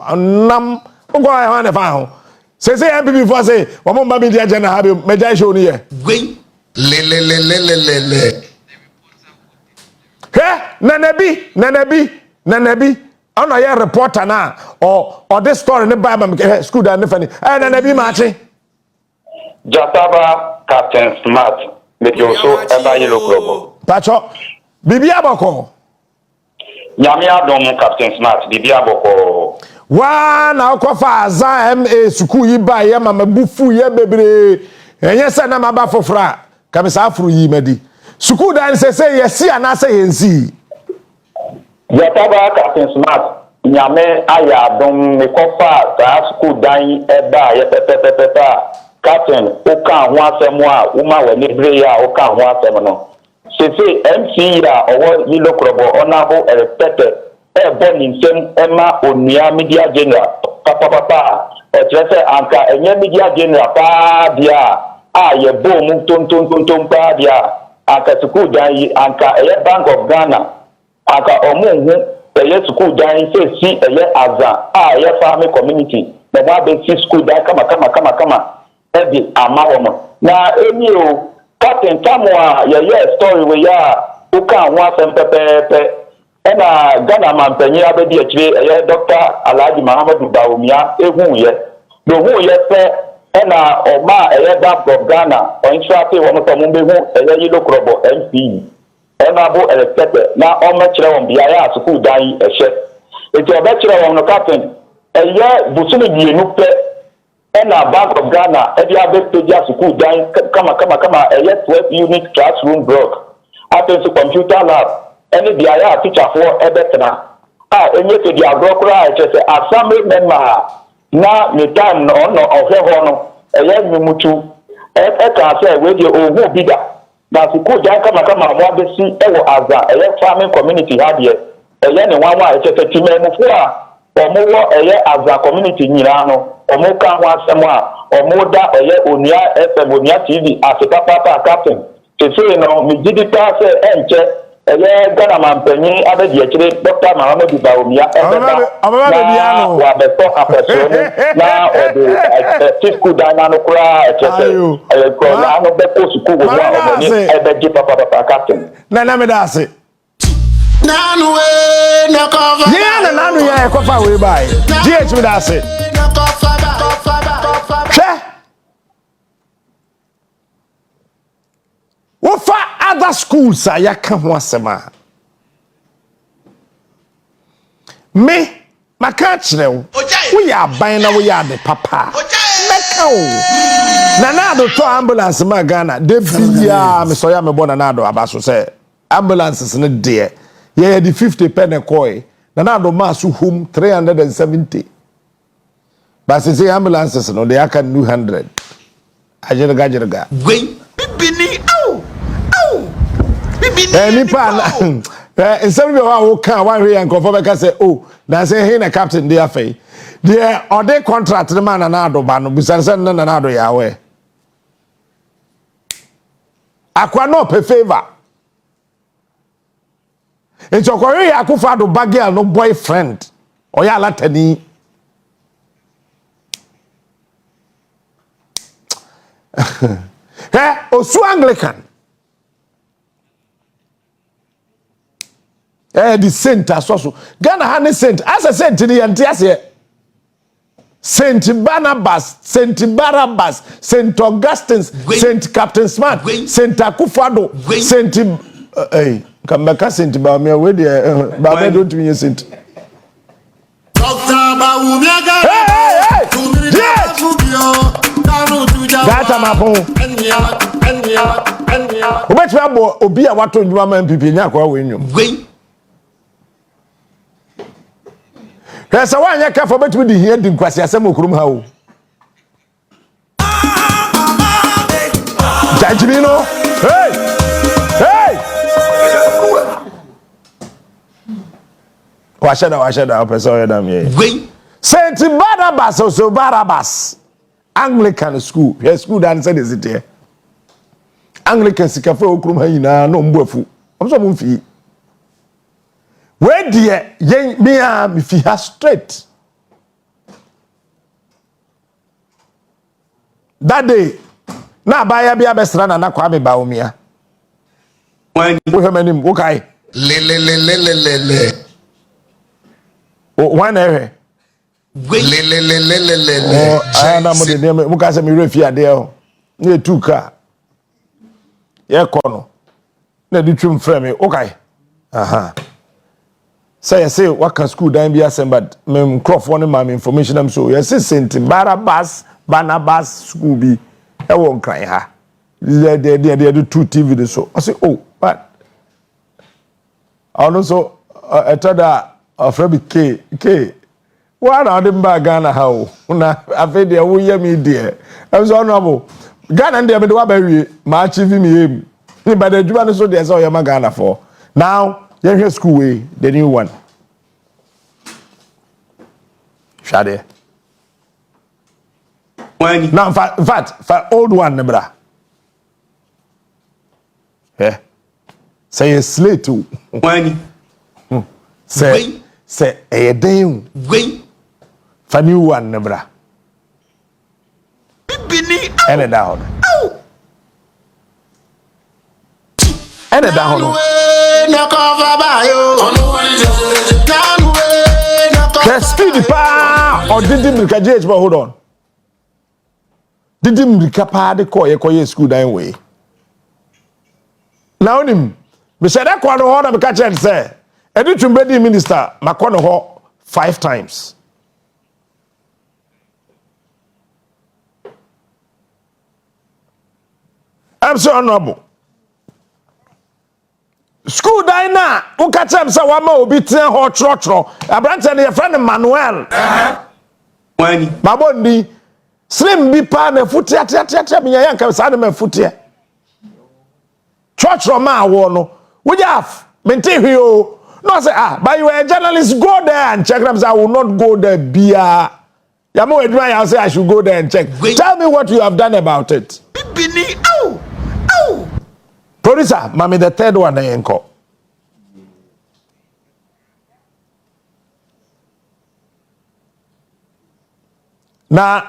nam go I want fa ho say MPP for say wo mo ba me dia jana ha be me jai show ni ye Gwen. Le. he nanabi ono ye reporter na or this story ne ba me school da ne fani nanabi ma chi Jataba Captain Smart, Medioso, Eba Yellow Club. Pacho, Bibia Boko. Yamia Dom Captain Smart, Bibia Boko. Wa na okofa aza MA suku yi ba ye mama bufu ye bebre. Enye se na maba fofra, kamisa afru yi medi. Suku dan se yesi anase yensi. Jataba Captain Smart, Yame Aya Dom Mekofa, ta suku dan eba ye pepepepepa. Captain, oka ho asemo a uma we ni breya oka ho asemo no sese MC ya owo yilo krobo ona ho respect bo ni nsem ema onua media general papa e trese anka enye media general pa dia a ye bo mu tonton pa dia aka school dan yi anka eye Bank of Ghana aka omo hu eye school dan se si eye azan a eye farming community na ba be school dan kama ebi amawomo na emi o captain tamwa ye story we ya uka anwa sempepepe ena Ghana mampanyi abedi akire ye Dr. Alhaji Muhammadu Bawumia ehun ye no hu ye fe ena oma eye Bank of Ghana on trape won to mbe hu eye yilo krobo MP ena bo elected na o ma kire won bia ya school dan ehye eti oba kire won no captain eye busumi bienu pe ena Bank of Ghana edi abepeja school dan kama 12 unit classroom block atenso computer lab eni dia ya teacher for ebetna enye ke dia grokura echese assembly member na me time no ohwe ho no eye nyumutu ka say we dey ohu bida na school dan kama mo abesi ewo aza eye farming community hadie eye ne wanwa echese timemufo a omo eye aza community nyira no omo ka ho asemo a omo da eye onua FM onua TV asepapa captain tese no mi digital se enche eye Ghana mampanyi abedi akire Dr. Muhammadu Bawumia na wa beto apeso na ode school dana no kura echese ko na no beto school go wa ni ebedi papa captain na me da se Nanu we no cover. Yeah, nanu ya ekofa we bai. GH me da se. No cover. What for other schools are ya kan ho asema? Me maka kire wo. We ya ban na we ya de papa. Meka o. Nanado to ambulance ma Ghana. De bia me so ya me bo nanado abaso say ambulances ne de. Yeah, the 50 penny coin. Nanado masu home 370. But say ambulances no they can 200. Ajirga. Gwen. Bibini. Ow. Bibini. Nipa instead of how can one way and confirm say oh, na say he na captain dey afei. There or they contract the man nanado ba no bisanse nanado ya we. Akwa no pay favor. It's a Korea Akufa do bagel no boyfriend. Or ya latani. Osu Anglican. The saint asoso. Ghana ha saint. As a saint ni yantiase. Saint Barnabas, Saint Barabbas, Saint Augustine, Saint Captain Smart, Saint Akufado, Saint Kambaka Saint Bamia, where the Baba don't mean Saint. That's a mapo. Which one will be a what to do, man? People, Nakwa win you. There's a one you can forget with the head in Kwasi Asemo Krumhao. Jajimino, hey! Washada, person, Saint Barnabas, also Barabbas, Anglican school. Your school dance is it here? Anglican Sikafo Krumhaina, no mbofu. I'm so mufi. Where dear, yen me if he has straight. That day, na baya bia besrana na kwa me baumia. When we have him, okay. Le. One area. Le. I am not the name. Muka se mi refi ade o. Ne two car. Ye kono. Na di twum frame me. Okay. Aha. Say what can school dan be asem but me Crawford ma information am so. Yes Saint Barnabas school be e won kran ha. They do two TV so. I say oh but I also etada afrabi K what are them ba Ghana how na afi de wo ye me de am so honorable Ghana dey me do abawie ma achieve me em ni ba de djuma no so dey say o ye ma Ghana for now you school way the new one shade now in fact for old one nebra say a slate too say a day for new one nebra and it down and it down the speed pa or did him GH but hold on did him recapa the call school down way now him me said that kwano ho na me catch and say Eduthumbedi minister makono ho 5 times I'm so honorable school dina uka tell say wa ma obi ten ho trotro abrante ne friend Manuel Wani babondi slim bi pa na futi atiatia me yan ka sa na me futi trotro ma wo no we have maintain hio no say but you are a journalist go there and check them say I will not go there bia yamo eduma ya say I should go there and check tell me what you have done about it bini ow producer mami the third one na yenko na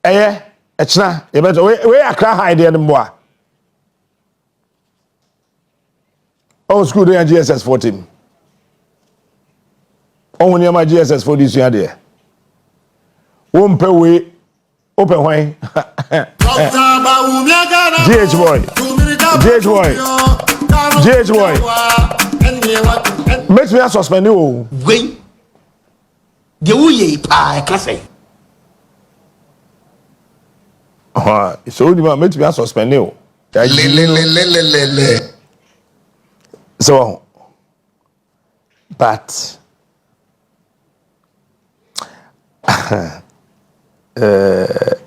echna e beto we akra hide dem boa oh school dey GSS 14 oh when my GSS 14 so there won pe we open why GH boy make me suspend you we ge uye pa ka say so you make me suspend you le so but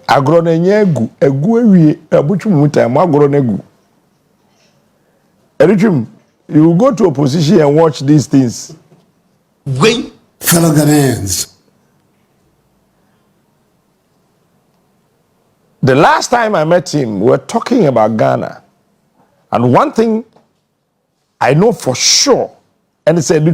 agro na nye egu ewie abutwum mutam agro na egu Erichum, you will go to opposition and watch these things fellow Ghanaians. The last time I met him, we were talking about Ghana. And one thing I know for sure, and he said,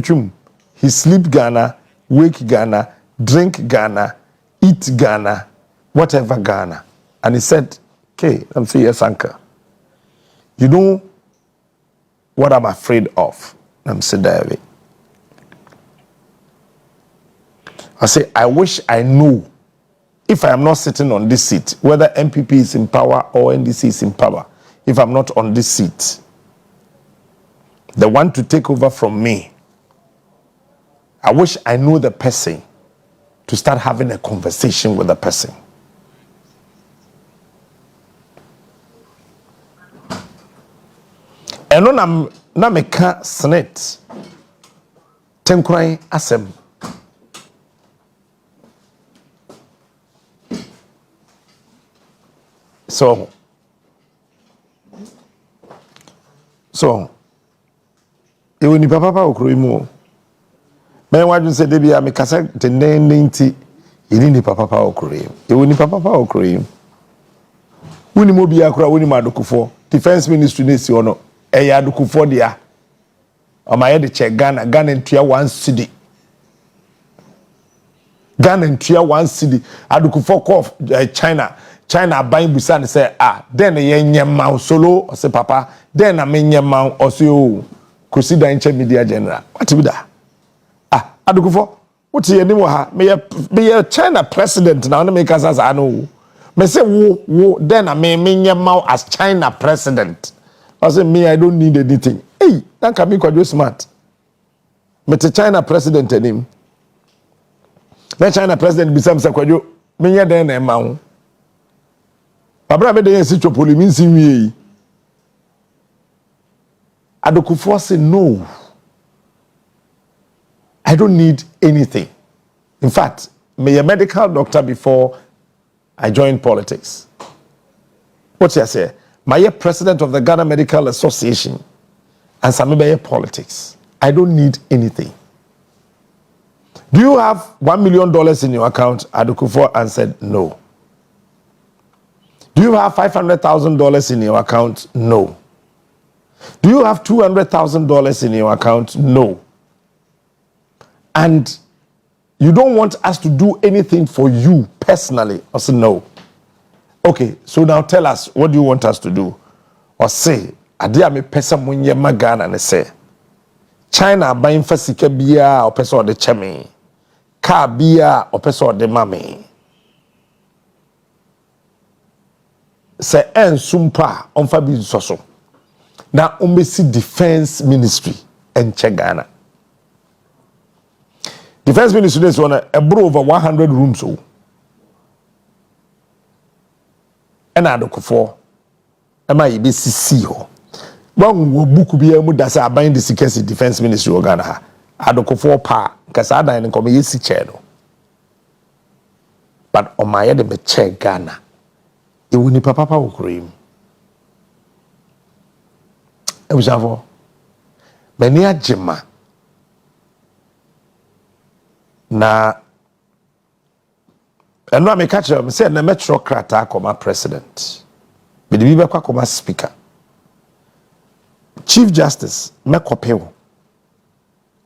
he sleep Ghana, wake Ghana, drink Ghana, eat Ghana, whatever Ghana. And he said, okay, I'm saying, yes, uncle. You know what I'm afraid of? I'm saying, David. I say, I wish I knew if I am not sitting on this seat, whether MPP is in power or NDC is in power, if I'm not on this seat, the one to take over from me, I wish I knew the person to start having a conversation with the person. And when I'm na meka snet tenkran asem so ewo ni papa okro imu men wadun se debia me kasa tenden nti yini ni papa okro im ewo ni papa okro im woni mo bia akra woni madokufo defense ministry na si ono eya adokufo dia o ma ye de che Ghana ntua 1 cedi Ghana ntua 1 cedi adokufo ko China buying busan say then ye nyema solo o say papa then na me nyema o say o consider in media general what be that adokufo what ye ni mo ha me ye China president na on me kasa sa no me say wo then na me nyema as China president I say me I don't need anything hey that can be quite smart me the China president him the China president be some say kwadwo me nya then na ma ho Babra me dey sit chopoli mean sin wi adokufo say no I don't need anything. In fact, me a medical doctor before I joined politics. What you say? My president of the Ghana Medical Association and some be politics. I don't need anything. Do you have $1 million in your account? Adokufo answered no. Do you have $500,000 in your account? No. Do you have $200,000 in your account? No. And you don't want us to do anything for you personally? I said no. Okay, so now tell us, what do you want us to do? Or say, adia me pesa munye magana ne say, China buying fasika biya or pesa or the chemi, car biya or pesa or the mami. Say en sumpa on fabi soso. Now umbesi defense ministry and Ghana. Defense ministry is one a bro over 100 rooms oh. And adokufo am I be CC ho. One wo book be emu da say aban the security defense ministry of Ghana ha. Adokufo pa kasa adan nko me yesi chair no. But on my head me chair Ghana. E woni papa okroim. E busafo. Mani agema na eno me catch am say na metro krata akoma president be the be akoma speaker chief justice me copy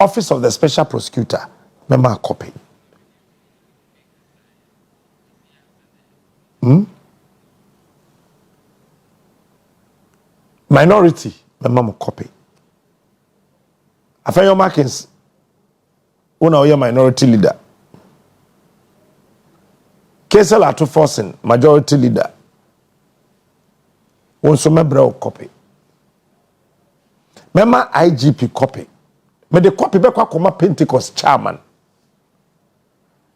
office of the special prosecutor me ma copy minority me ma copy Afayo Markins una oye minority leader. Kesel Ato Forcing, majority leader. Wonso mebra copy. Mema IGP copy. Me de copy be kwa koma Pentecost chairman.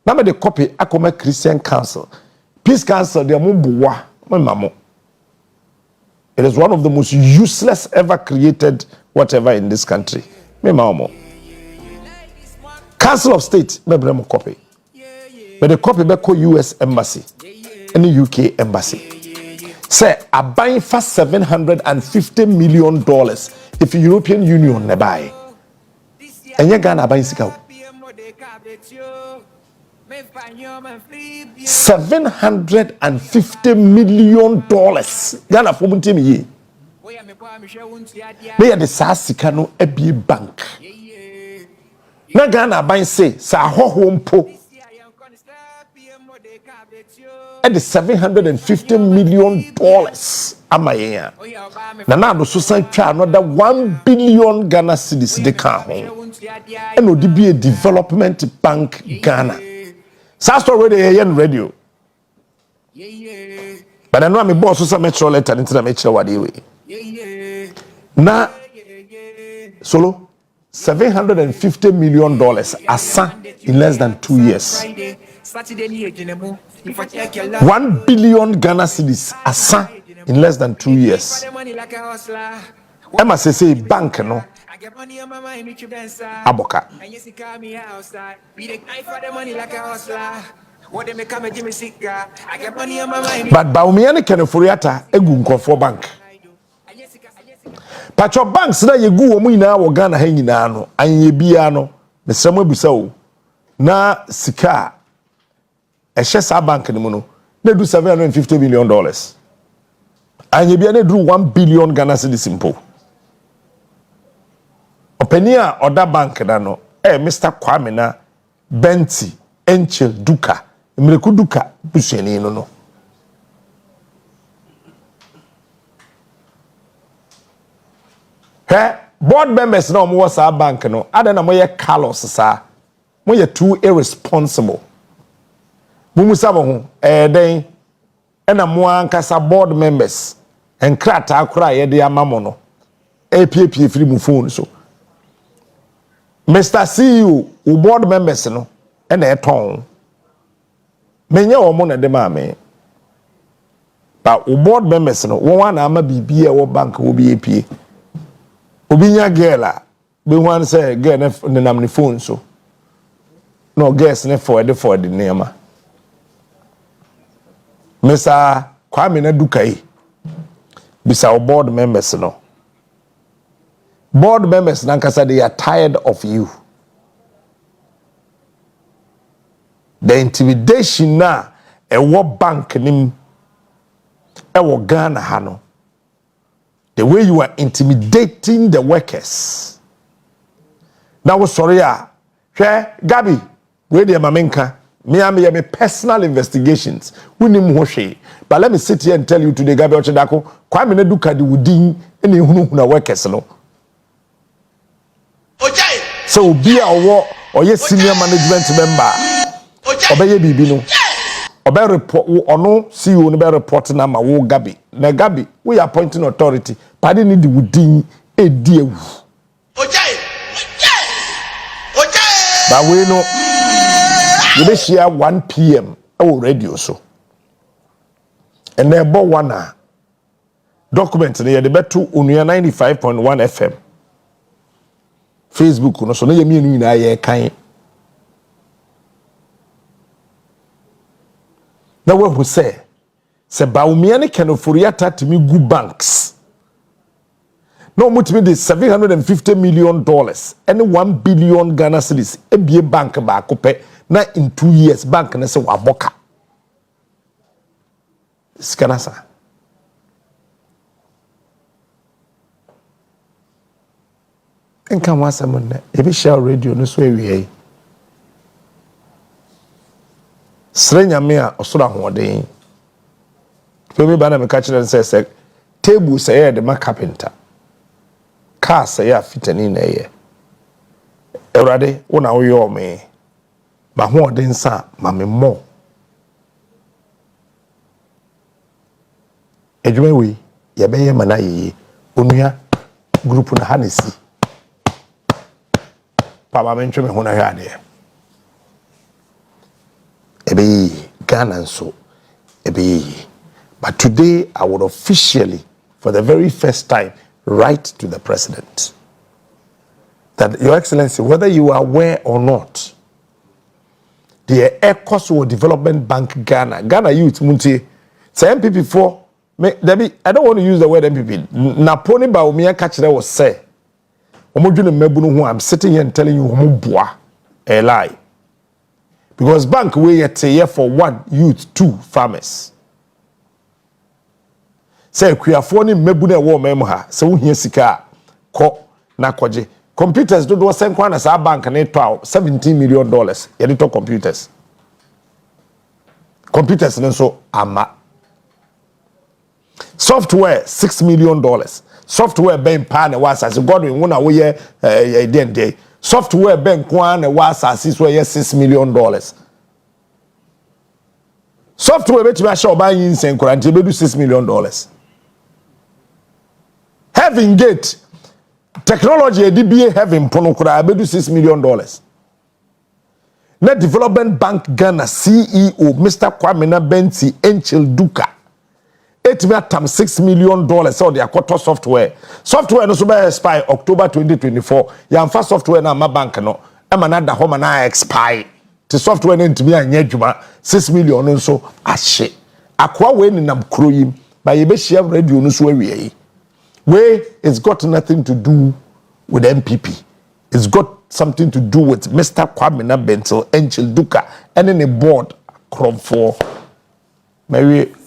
Na me de copy akoma Christian Council. Peace Council de mumbuwa memo. It is one of the most useless ever created whatever in this country. Memo. Council of State, mebra mo copy. But the copy back US Embassy and the UK Embassy. Say, I buy for $750 million if the European Union ne buy. And you Ghana buying sika. $750 million. Ghana for me ye. They are the sasika no ebi bank. Na Ghana buying say sa ho mpo. at the $750 million ama yɛn na na do so san twa another 1 billion Ghana cedis de ka ho and odi be a development bank Ghana sa story dey here radio but I know me boss so metro letter into the metro wade we na solo $750 million asa in less than 2 years. 1 billion Ghana cedis asa in less than 2 years. Emma say bank no aboka. But Baumiani Kenefuriata egu nkofo bank. Pacho banks na yegu omu ina wo Ghana ha nyina no anye bia no mesramo ebusa o na sika ehye sa bank ni mu no na do $750 million anye bia na do 1 billion Ghana cedis simple openia oda bank na no Mr. Kwame na Benti Enchel Duka Mreku Duka busuani no board members na omo sa bank no ada na moye carlos sa moye too irresponsible mumusa bo ho den na mo ankasa board members enkrata akora ye de amamo no APP free mu phone so Mr. CEO board members no na eton menye omo na de ma me ba board members no won na ama bibia wo bank wo bi APA Obinya girl be one say girl ne nam ne phone so no girls ne for the name Mr. Kwame na Dukai bisa board members no board members nankasa they are tired of you the intimidation na wo bank nim wo Ghana ha no the way you are intimidating the workers. Now, sorry, Gabi, where the mamenka, me personal investigations. We need more. But let me sit here and tell you today, Gabi Ochedako, Kwame Neduka di wudin any huna workers no. So be a or yes senior management member. Obey bibi no. Obe report ono CEO no be report na ma wo Gabi. Na Gabi, we appointing authority. Padi ni di wudin edi ewu. Ba we no you be share 1 p.m. radio so. And there bo one document na ye de beto onua 95.1 FM. Facebook no so na ye mienu na ye kan. Na we who say Baumiani Kenefuriata to me good banks. No mutimi de $750 million and 1 billion Ghana cedis. A bank ba kope na in 2 years bank na se waboka. Skanasa. Enka wasa munne. Ebi share radio no so ewie. Srenya me a osoro ahoden. Femi bana me ka kire say table say the ma carpenter. Car say fitani na ye. Ewrade wo na wo yo me. Ma ho den sa ma me mo. Edwuma wi ye be ye mana ye. Onua group na hanesi. Papa me ntwe me ho na hwa de. Ebe Ghana so ebe. But today I would officially, for the very first time, write to the president that, Your Excellency, whether you are aware or not, the Ecoso Development Bank Ghana youth munti say MPP for me. I don't want to use the word MPP. Naponi Bawumia Kachire was say, I'm sitting here and telling you a lie. Because bank we yet say for 1 youth, 2 farmers. Say kuafo ni mebune wo memha se wo hia sika ko na koje computers do do sen kwa na sa bank na to $17 million ye to computers computers no so ama software $6 million software ben pa na was as Godwin wona wo ye den software ben kwa na was as so ye $6 million software betimi ahye oban yin sen kora nti bedu $6 million Heaven Gate technology edibie heaven pono kora bedu $6 million Net Development Bank Ghana CEO Mr. Kwamina Benti Enchil Duka etimi atam $6 million so the akoto software no so be expire October 2024 yamfa software na ma bank no e ma na da ho ma na expire the software no ntimi anya adwuma $6 million no so ahye akwa we ni nam kro yim ba ye be share radio no so awie we it's got nothing to do with MPP. It's got something to do with Mr. Kwamina Bentil Enchil Duka and then a board crop for Mary